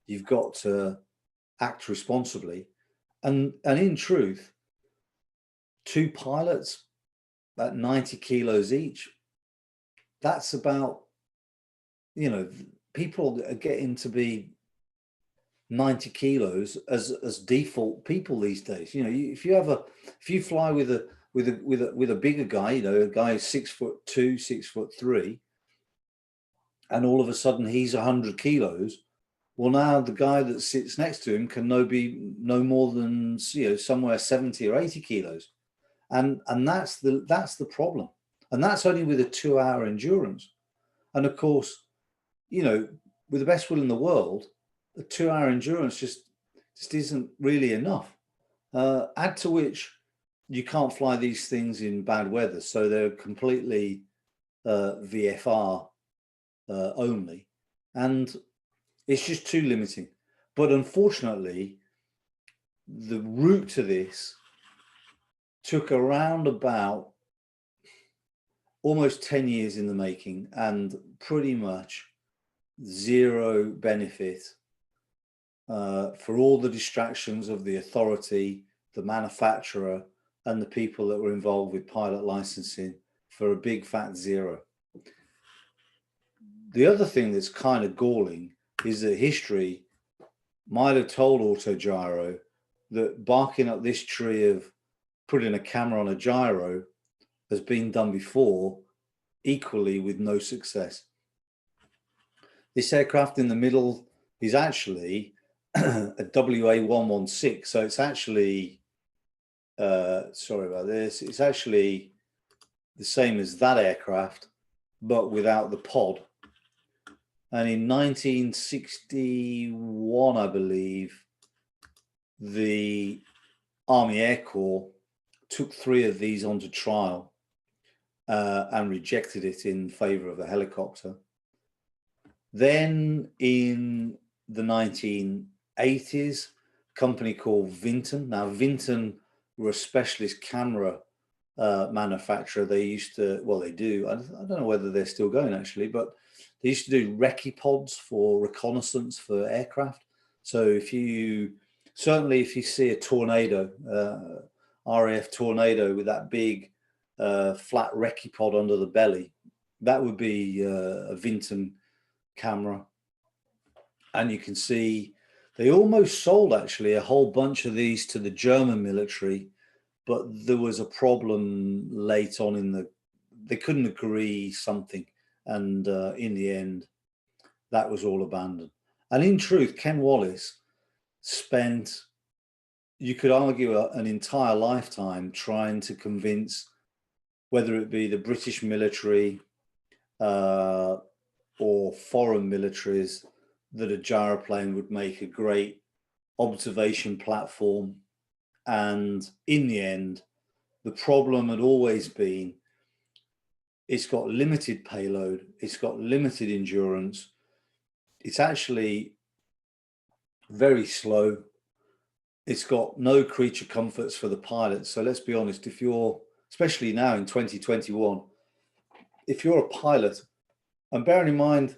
you've got to act responsibly. And in truth, two pilots at 90 kilos each, that's about, people are getting to be 90 kilos as default people these days. If you fly with a bigger guy, a guy who's 6'2", 6'3", and all of a sudden he's 100 kilos. Well, now the guy that sits next to him can be no more than somewhere 70 or 80 kilos, and that's the problem, and that's only with a 2-hour endurance. And of course, with the best will in the world, a 2-hour endurance just isn't really enough. Add to which you can't fly these things in bad weather, so they're completely VFR only, and it's just too limiting. But unfortunately, the route to this took around about almost 10 years in the making, and pretty much zero benefit for all the distractions of the authority, the manufacturer, and the people that were involved with pilot licensing, for a big fat zero. The other thing that's kind of galling is that history might have told Autogyro that barking up this tree of putting a camera on a gyro has been done before, equally with no success. This aircraft in the middle is actually a WA116, so it's actually, sorry about this, it's actually the same as that aircraft, but without the pod. And in 1961, I believe, the Army Air Corps took 3 of these onto trial and rejected it in favor of a helicopter. Then in the 1980s, a company called Vinton. Now, Vinton were a specialist camera manufacturer. They used to, well, they do, I don't know whether they're still going actually, but they used to do recce pods for reconnaissance for aircraft. So if you see a Tornado, RAF Tornado with that big flat recce pod under the belly, that would be a Vinton camera. And you can see they almost sold actually a whole bunch of these to the German military, but there was a problem late on they couldn't agree something, and in the end that was all abandoned. And in truth, Ken Wallace spent, you could argue, an entire lifetime trying to convince, whether it be the British military or foreign militaries, that a gyroplane would make a great observation platform. And in the end, the problem had always been it's got limited payload, it's got limited endurance, it's actually very slow, it's got no creature comforts for the pilots. So let's be honest, if you're, especially now in 2021, if you're a pilot, and bearing in mind,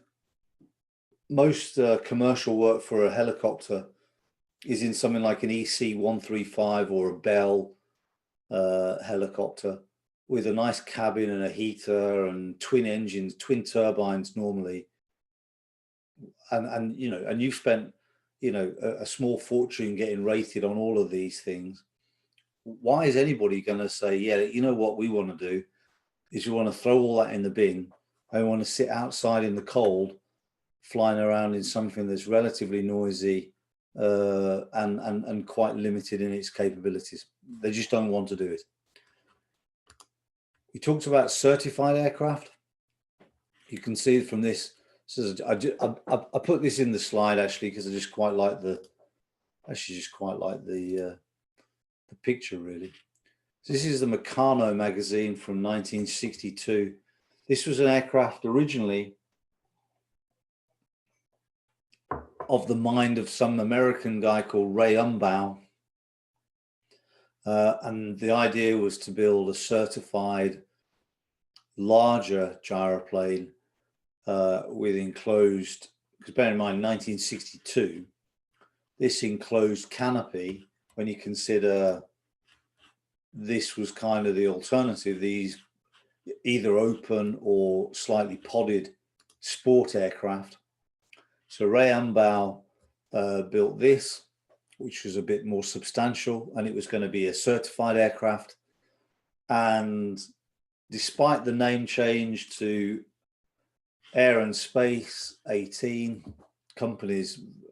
most commercial work for a helicopter is in something like an EC-135 or a Bell helicopter with a nice cabin and a heater and twin engines, twin turbines normally. And you've spent you know, a small fortune getting rated on all of these things, why is anybody going to say, yeah, you know what we want to do is we want to throw all that in the bin. I want to sit outside in the cold, flying around in something that's relatively noisy and quite limited in its capabilities. They just don't want to do it. We talked about certified aircraft. You can see from this. So I put this in the slide actually because I just quite like the picture really. So this is the Meccano magazine from 1962. This was an aircraft originally of the mind of some American guy called Ray Umbaugh. And the idea was to build a certified larger gyroplane with enclosed, because bear in mind 1962, this enclosed canopy, when you consider this was kind of the alternative, these either open or slightly podded sport aircraft. So Ray Umbaugh built this, which was a bit more substantial, and it was going to be a certified aircraft. And despite the name change to Air and Space 18,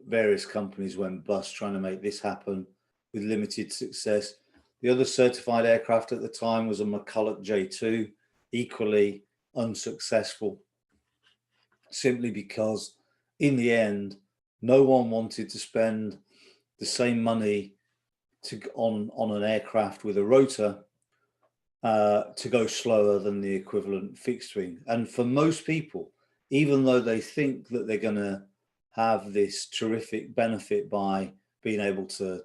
various companies went bust trying to make this happen with limited success. The other certified aircraft at the time was a McCulloch J2, equally unsuccessful, simply because in the end, no one wanted to spend the same money on an aircraft with a rotor to go slower than the equivalent fixed wing. And for most people, even though they think that they're going to have this terrific benefit by being able to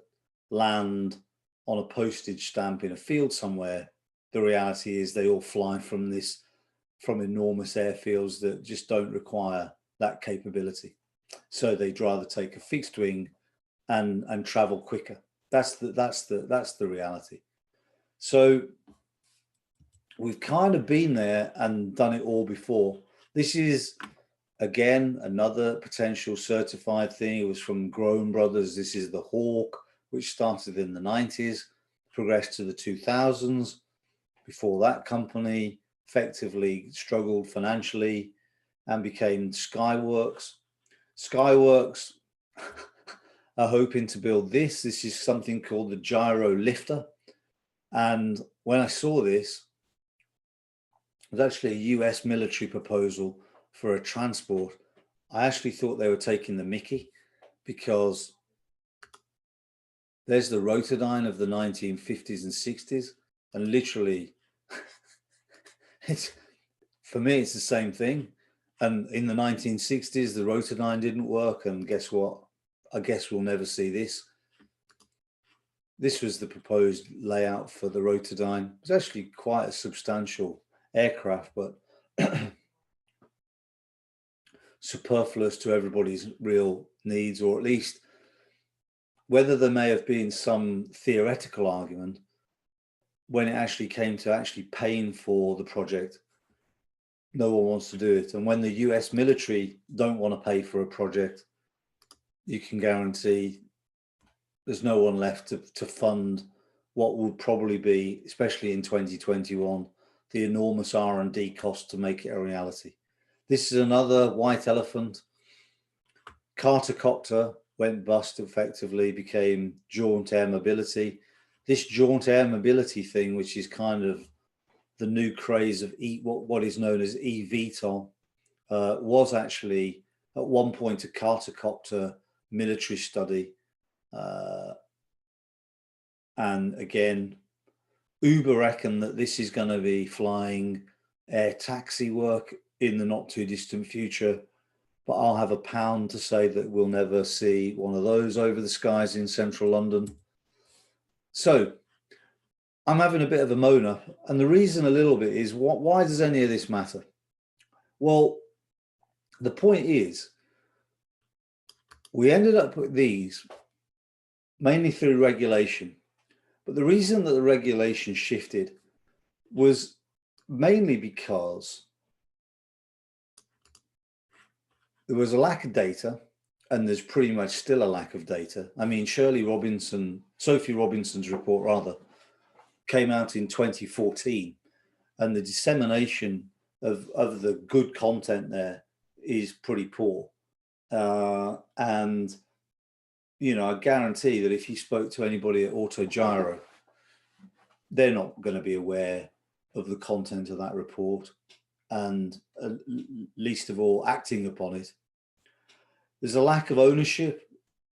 land on a postage stamp in a field somewhere, the reality is they all fly from enormous airfields that just don't require that capability. So they'd rather take a fixed wing and travel quicker. That's the reality. So we've kind of been there and done it all before. This is again another potential certified thing. It was from Groen Brothers. This is the Hawk, which started in the 90s, progressed to the 2000s. Before that company effectively struggled financially and became Skyworks. Skyworks are hoping to build this. This is something called the Gyro Lifter. And when I saw this, it was actually a US military proposal for a transport. I actually thought they were taking the mickey, because there's the Rotodyne of the 1950s and 60s, and literally for me it's the same thing. And in the 1960s the Rotodyne didn't work, and guess what? I guess we'll never see this. This was the proposed layout for the Rotodyne. It was actually quite a substantial aircraft, but superfluous to everybody's real needs, or at least whether there may have been some theoretical argument, when it actually came to actually paying for the project, no one wants to do it. And when the US military don't want to pay for a project, you can guarantee there's no one left to fund what will probably be, especially in 2021, the enormous R&D cost to make it a reality. This is another white elephant. Gyrocopter went bust effectively, became jaunt air mobility. This jaunt air mobility thing, which is kind of the new craze of what is known as eVTOL, was actually at one point a Gyrocopter military study. And again, Uber reckon that this is going to be flying air taxi work in the not too distant future, but I'll have a pound to say that we'll never see one of those over the skies in central London. So I'm having a bit of a moaner, and the reason a little bit is why does any of this matter? Well, the point is, we ended up with these mainly through regulation, but the reason that the regulation shifted was mainly because there was a lack of data, and there's pretty much still a lack of data. I mean, Sophie Robinson's report rather, came out in 2014, and the dissemination of the good content there is pretty poor. And you know, I guarantee that if you spoke to anybody at Autogyro, they're not going to be aware of the content of that report, and least of all acting upon it. There's a lack of ownership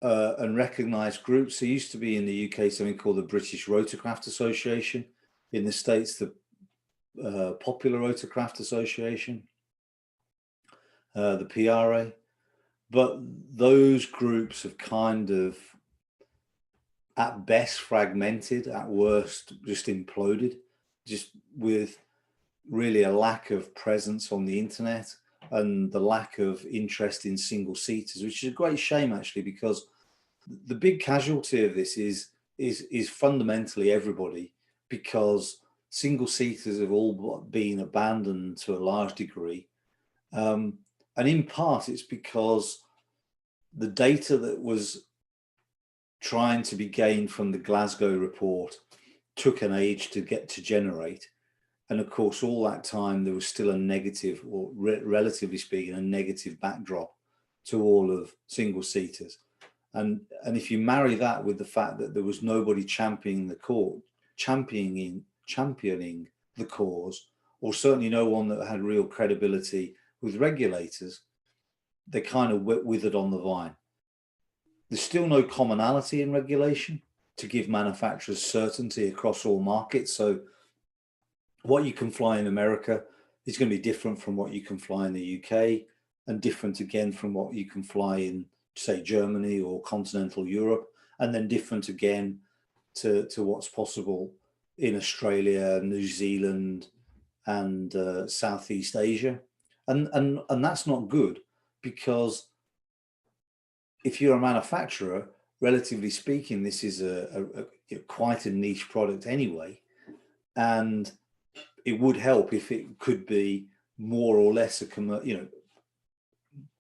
and recognised groups. There used to be in the UK something called the British Rotorcraft Association. In the States, the Popular Rotorcraft Association, the PRA. But those groups have kind of, at best, fragmented, at worst, just imploded, just with really a lack of presence on the internet and the lack of interest in single seaters, which is a great shame actually, because the big casualty of this is fundamentally everybody, because single seaters have all been abandoned to a large degree. And in part, it's because the data that was trying to be gained from the Glasgow report took an age to generate. And of course, all that time, there was still a negative, or relatively speaking, a negative backdrop to all of single seaters. And if you marry that with the fact that there was nobody championing the cause, or certainly no one that had real credibility with regulators, they kind of withered on the vine. There's still no commonality in regulation to give manufacturers certainty across all markets. So what you can fly in America is going to be different from what you can fly in the UK, and different again from what you can fly in, say, Germany or continental Europe, and then different again to what's possible in Australia, New Zealand, and Southeast Asia. And that's not good, because if you're a manufacturer, relatively speaking, this is quite a niche product anyway, and it would help if it could be more or less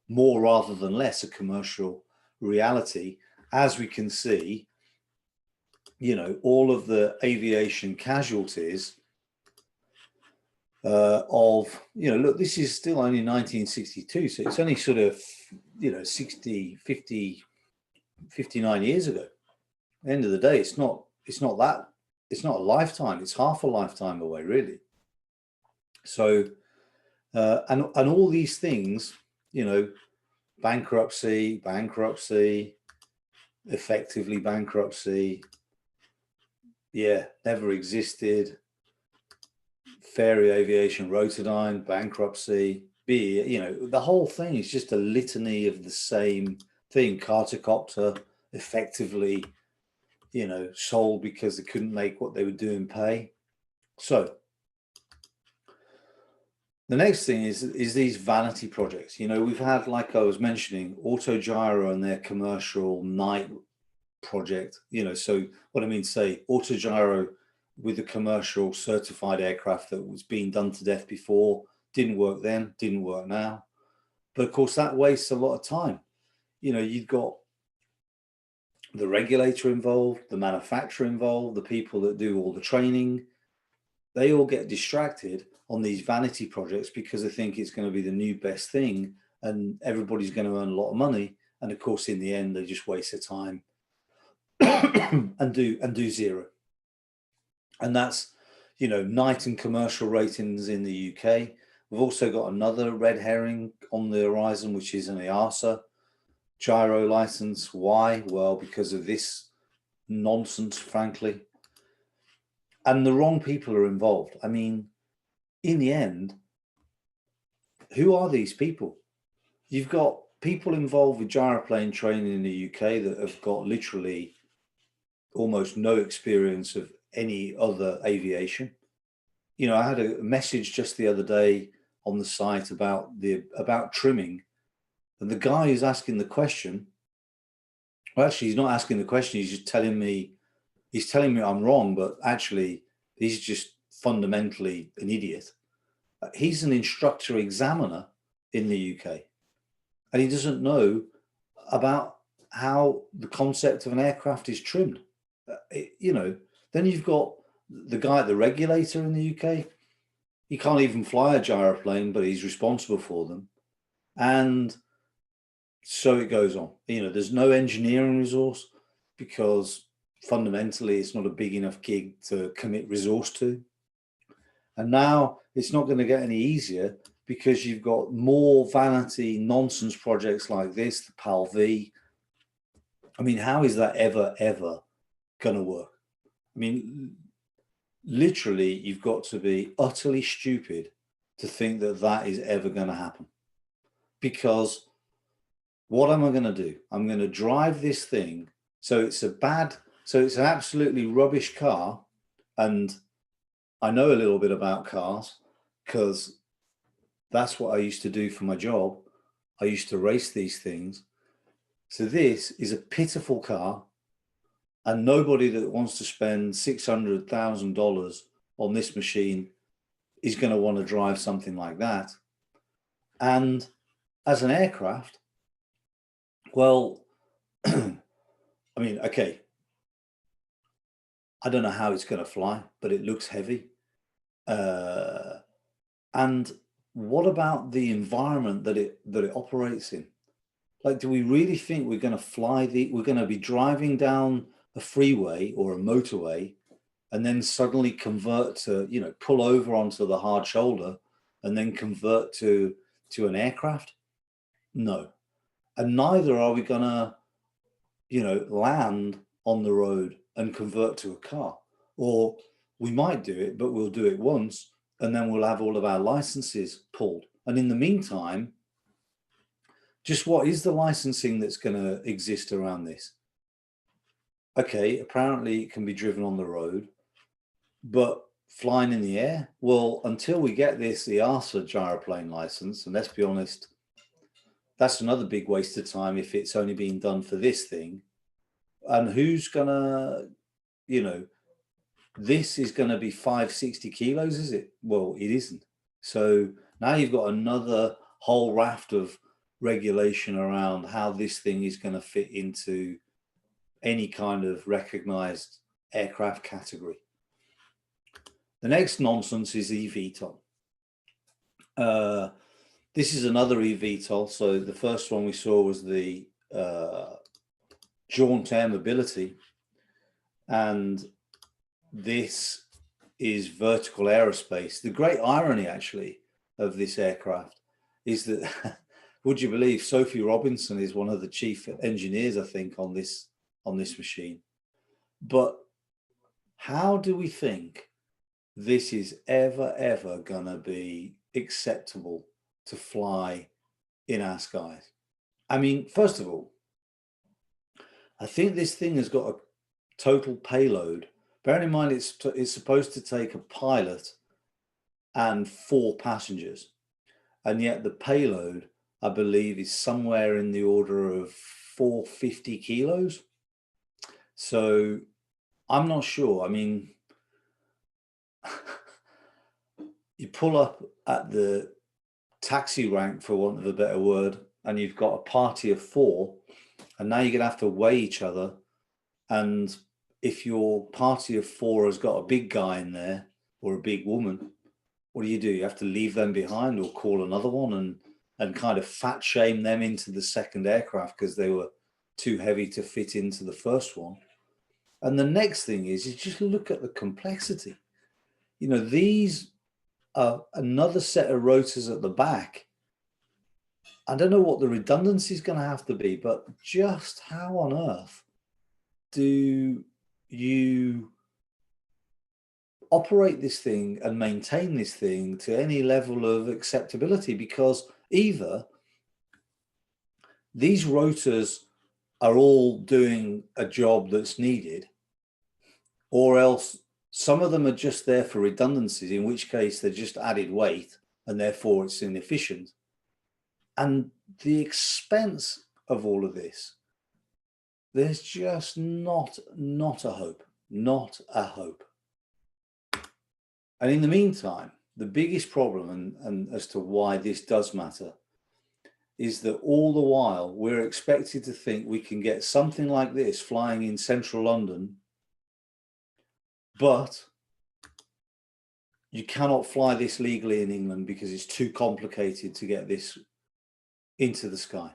more rather than less a commercial reality. As we can see, you know, all of the aviation casualties look, this is still only 1962, so it's only sort of, 60, 50, 59 years ago. At the end of the day, it's not a lifetime, it's half a lifetime away, really. So, and all these things, bankruptcy, effectively bankruptcy, never existed, Fairey Aviation, Rotordyne, bankruptcy, the whole thing is just a litany of the same thing. Gyrocopter, effectively, sold because they couldn't make what they were doing pay. So the next thing is these vanity projects. We've had, like I was mentioning, Autogyro and their commercial night project. So what I mean to say, Autogyro with the commercial certified aircraft that was being done to death before, didn't work then, didn't work now. But of course, that wastes a lot of time. You've got the regulator involved, the manufacturer involved, the people that do all the training. They all get distracted on these vanity projects because they think it's going to be the new best thing and everybody's going to earn a lot of money. And of course, in the end, they just waste their time and do zero. And that's, night and commercial ratings in the UK. We've also got another red herring on the horizon, which is an EASA gyro license. Why? Well, because of this nonsense, frankly. And the wrong people are involved. I mean, in the end, who are these people? You've got people involved with gyroplane training in the UK that have got literally almost no experience of any other aviation. I had a message just the other day on the site about trimming, and the guy who's asking the question, well, actually, he's not asking the question. He's just telling me I'm wrong, but actually, he's just fundamentally an idiot. He's an instructor examiner in the UK, and he doesn't know about how the concept of an aircraft is trimmed. You know, then you've got the guy at the regulator in the UK. He can't even fly a gyroplane, but he's responsible for them. And so it goes on. You know, there's no engineering resource because fundamentally it's not a big enough gig to commit resource to. And now it's not going to get any easier because you've got more vanity nonsense projects like this, the PAL-V. I mean, how is that ever going to work? I mean, literally, you've got to be utterly stupid to think that that is ever going to happen. Because what am I going to do? I'm going to drive this thing. So it's an absolutely rubbish car. And I know a little bit about cars because that's what I used to do for my job. I used to race these things. So this is a pitiful car, and nobody that wants to spend $600,000 on this machine is going to want to drive something like that. And as an aircraft, well, I mean, okay, I don't know how it's going to fly, but it looks heavy. And what about the environment that it operates in? Like, do we really think we're going to we're going to be driving down a freeway or a motorway and then suddenly convert to, you know, pull over onto the hard shoulder and then convert to an aircraft? No. And neither are we going to, you know, land on the road and convert to a car. Or we might do it, but we'll do it once and then we'll have all of our licenses pulled. And in the meantime, just what is the licensing that's going to exist around this? Okay, apparently it can be driven on the road, but flying in the air? Well, until we get the EASA gyroplane license, and let's be honest, that's another big waste of time if it's only being done for this thing. And who's gonna, you know, this is going to be 560 kilos, is it? Well, it isn't. So now you've got another whole raft of regulation around how this thing is going to fit into any kind of recognized aircraft category. The next nonsense is eVTOL. This is another eVTOL. So the first one we saw was the Jaunt Air Mobility, and this is vertical aerospace. The great irony, actually, of this aircraft is that, would you believe, Sophie Robinson is one of the chief engineers, I think, on this machine. But how do we think this is ever going to be acceptable to fly in our skies? I mean, first of all, I think this thing has got a total payload. Bearing in mind, it's supposed to take a pilot and 4 passengers, and yet the payload, I believe, is somewhere in the order of 450 kilos. So I'm not sure. I mean, you pull up at the taxi rank, for want of a better word, and you've got a party of 4, and now you're going to have to weigh each other. And if your party of 4 has got a big guy in there or a big woman, what do? You have to leave them behind or call another one and kind of fat shame them into the second aircraft because they were too heavy to fit into the first one. And the next thing is you just look at the complexity. You know, these are another set of rotors at the back. I don't know what the redundancy is going to have to be, but just how on earth do you operate this thing and maintain this thing to any level of acceptability? Because either these rotors are all doing a job that's needed, or else some of them are just there for redundancies, in which case they're just added weight and therefore it's inefficient. And the expense of all of this, there's just not a hope. And in the meantime, the biggest problem, and as to why this does matter, is that all the while we're expected to think we can get something like this flying in central London, but you cannot fly this legally in England because it's too complicated to get this into the sky.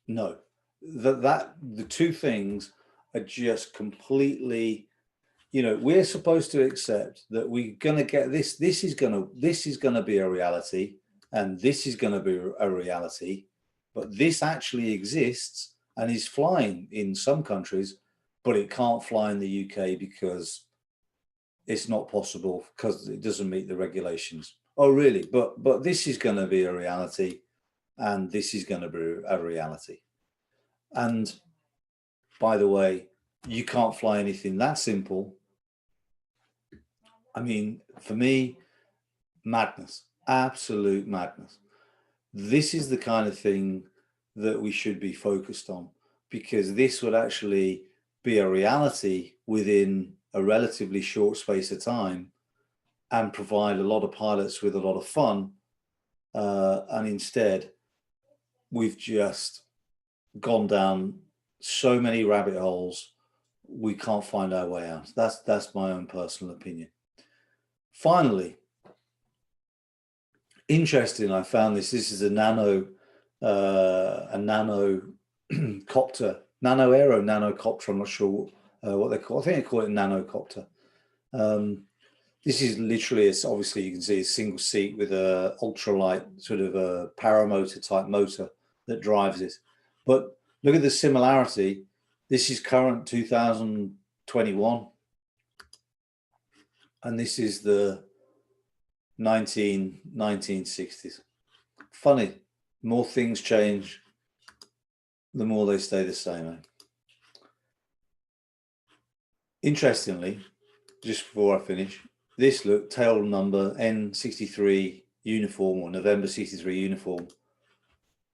No, the two things are just completely, you know, we're supposed to accept that we're going to get this. This is going to be a reality, and this is going to be a reality. But this actually exists and is flying in some countries, but it can't fly in the UK because it's not possible because it doesn't meet the regulations. Oh, really? But this is going to be a reality, and this is going to be a reality. And by the way, you can't fly anything that simple. I mean, for me, madness, absolute madness. This is the kind of thing that we should be focused on, because this would actually be a reality within a relatively short space of time and provide a lot of pilots with a lot of fun. And instead, we've just gone down so many rabbit holes, we can't find our way out. That's my own personal opinion. Finally, interesting, I found this. This is a nano copter, nano aero nanocopter. I'm not sure what they call it. I think they call it nanocopter. This is literally, obviously you can see a single seat with a ultralight sort of a paramotor type motor that drives it. But look at the similarity. This is current 2021, and this is the 1960s. Funny, more things change, the more they stay the same. Eh? Interestingly, just before I finish, this look, tail number N63 uniform, or November 63 uniform.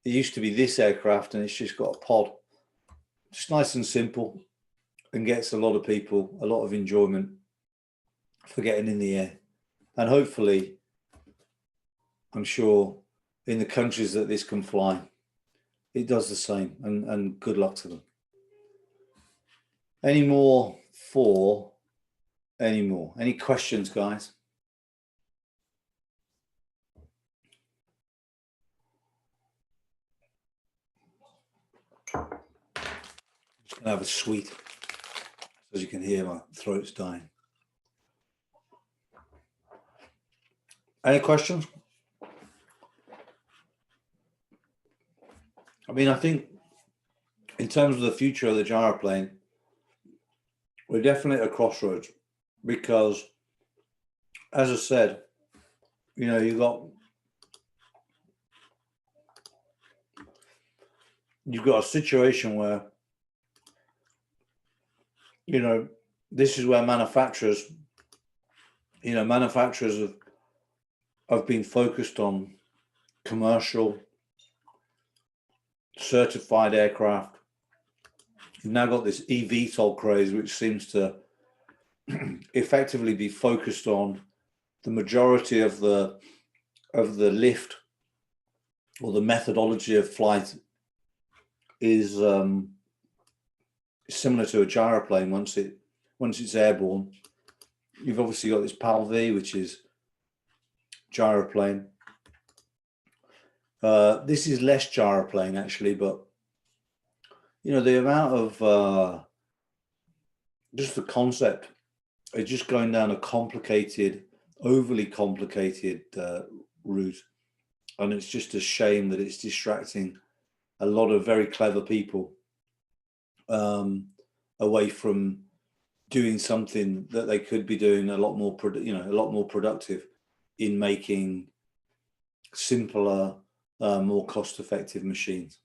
It used to be this aircraft, and it's just got a pod. Just nice and simple, and gets a lot of people a lot of enjoyment for getting in the air. And hopefully, I'm sure in the countries that this can fly, it does the same, and good luck to them. Any more? Any questions, guys? Just gonna have a sweet. As you can hear, my throat's dying. Any questions? I mean, I think in terms of the future of the gyroplane, we're definitely at a crossroads, because, as I said, you know, you've got a situation where, you know, this is where manufacturers have been focused on commercial certified aircraft. You've now got this eVTOL craze, which seems to effectively be focused on the majority of the lift, or the methodology of flight is similar to a gyroplane once it's airborne. You've obviously got this PAL-V, which is gyroplane. This is less gyroplane actually, but you know, the amount of just the concept is just going down a complicated, overly complicated route, and it's just a shame that it's distracting a lot of very clever people away from doing something that they could be doing a lot more productive in making simpler, more cost-effective machines.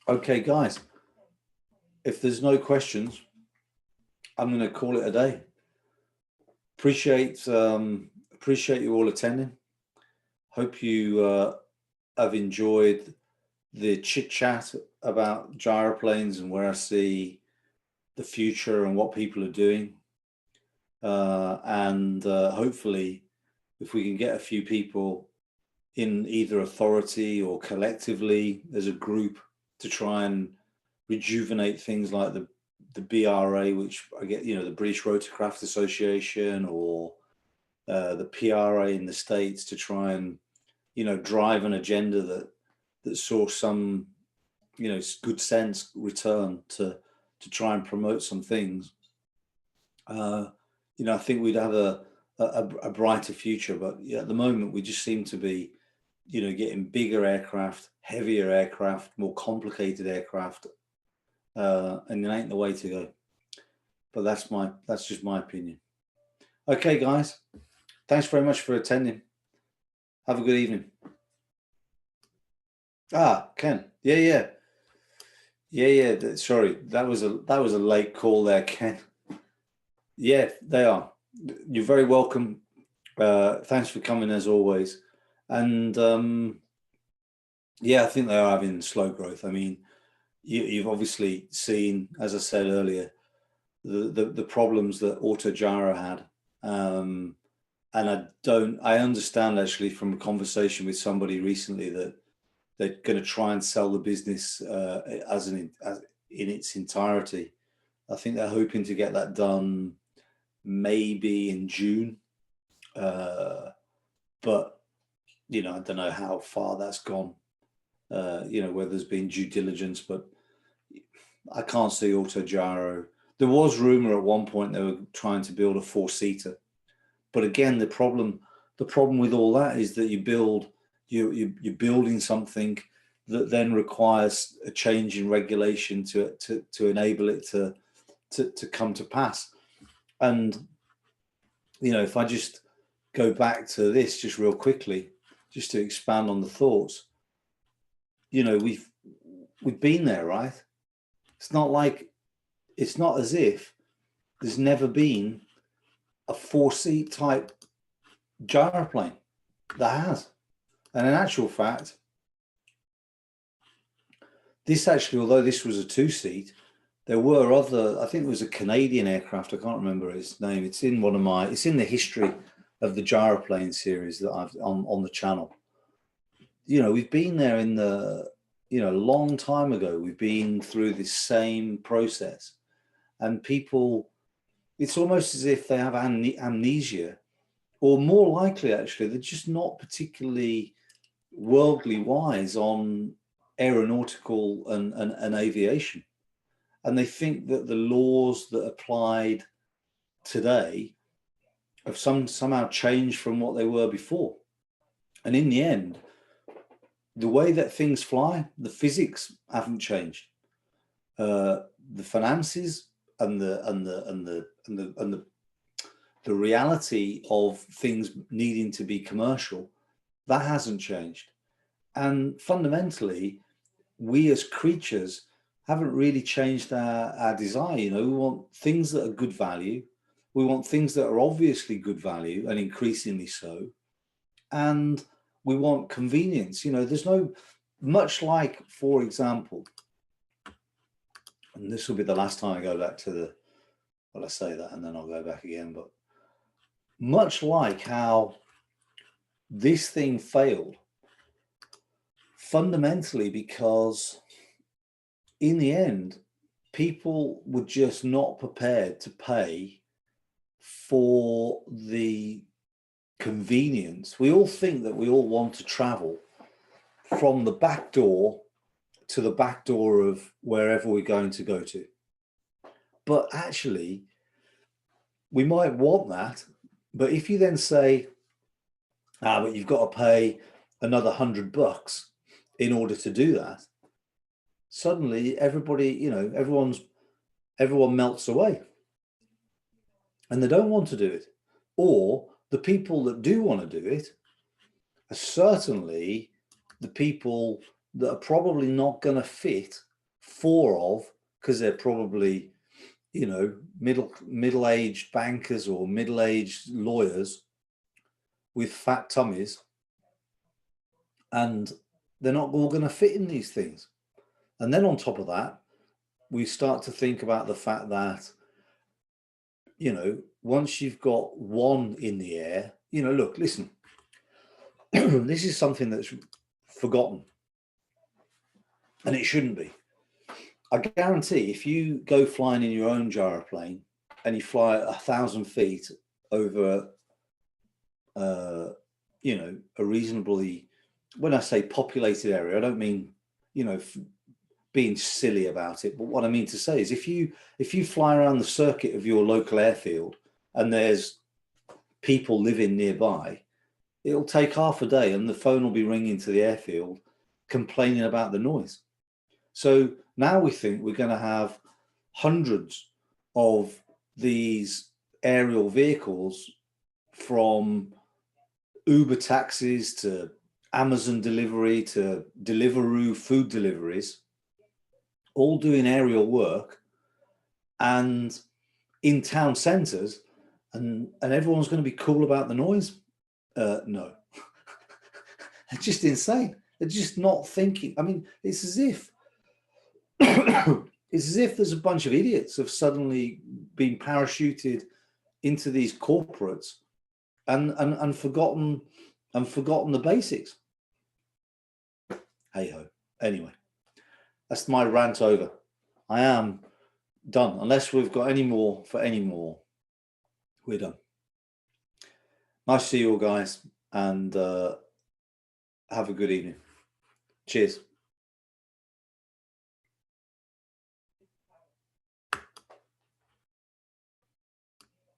Okay, guys, if there's no questions, I'm going to call it a day. Appreciate you all attending. Hope you have enjoyed the chit chat about gyroplanes and where I see the future and what people are doing. And hopefully, if we can get a few people in either authority or collectively as a group to try and rejuvenate things like the BRA, which I get, you know, the British Rotorcraft Association, or the PRA in the States, to try and, you know, drive an agenda that saw some, you know, good sense return to try and promote some things. You know, I think we'd have a brighter future, but yeah, at the moment we just seem to be, you know, getting bigger aircraft, heavier aircraft, more complicated aircraft, and it ain't the way to go. But that's just my opinion. Okay, guys, thanks very much for attending. Have a good evening. Ken. Yeah. Sorry, that was a late call there, Ken. Yeah, they are. You're very welcome. Thanks for coming as always. And yeah, I think they are having slow growth. I mean, you've obviously seen, as I said earlier, the problems that Autogyro had. And I understand actually from a conversation with somebody recently that they're going to try and sell the business as in its entirety. I think they're hoping to get that done maybe in June. But, you know, I don't know how far that's gone, you know, whether there's been due diligence, but I can't see Autogyro. There was rumor at one point they were trying to build a 4-seater. But again, the problem with all that is that you're building something that then requires a change in regulation to enable it to come to pass. And, you know, if I just go back to this just real quickly, just to expand on the thoughts, you know, we've been there, right? It's not as if there's never been a 4-seat type gyroplane. That has. And in actual fact, this actually, although this was a 2-seat, there were other, I think it was a Canadian aircraft, I can't remember its name. It's in it's in the history of the Gyroplane series that I've on the channel. You know, we've been there in the, you know, a long time ago. We've been through this same process, and people, it's almost as if they have amnesia, or more likely, actually, they're just not particularly worldly wise on aeronautical and aviation. And they think that the laws that applied today have somehow changed from what they were before. And in the end, the way that things fly, the physics haven't changed. The finances and the reality of things needing to be commercial, that hasn't changed. And fundamentally, we as creatures haven't really changed our desire. You know, we want things that are good value. We want things that are obviously good value and increasingly so. And we want convenience. You know, there's no, much like, for example, and this will be the last time I go back to the, well, I say that and then I'll go back again, but much like how this thing failed, fundamentally because in the end, people were just not prepared to pay for the convenience. We all think that we all want to travel from the back door to the back door of wherever we're going to go to. But actually, we might want that. But if you then say, but you've got to pay another $100 in order to do that, suddenly everybody, you know, everyone melts away and they don't want to do it. Or the people that do want to do it are certainly the people that are probably not going to fit 4 of, because they're probably, you know, middle-aged bankers or middle-aged lawyers with fat tummies, and they're not all going to fit in these things. And then on top of that, we start to think about the fact that, you know, once you've got one in the air, you know, look, listen, this is something that's forgotten, and it shouldn't be. I guarantee if you go flying in your own gyroplane and you fly 1,000 feet over, you know, a reasonably, when I say populated area, I don't mean, you know, being silly about it, but what I mean to say is if you fly around the circuit of your local airfield and there's people living nearby, it'll take half a day and the phone will be ringing to the airfield complaining about the noise. So now we think we're going to have hundreds of these aerial vehicles, from Uber taxis to Amazon delivery to Deliveroo food deliveries, all doing aerial work and in town centres, and everyone's going to be cool about the noise. No. They're just insane. They're just not thinking. I mean, it's as if it's as if there's a bunch of idiots have suddenly been parachuted into these corporates and forgotten the basics. Hey ho. Anyway, that's my rant over. I am done. Unless we've got any more, we're done. Nice to see you all, guys, and have a good evening. Cheers.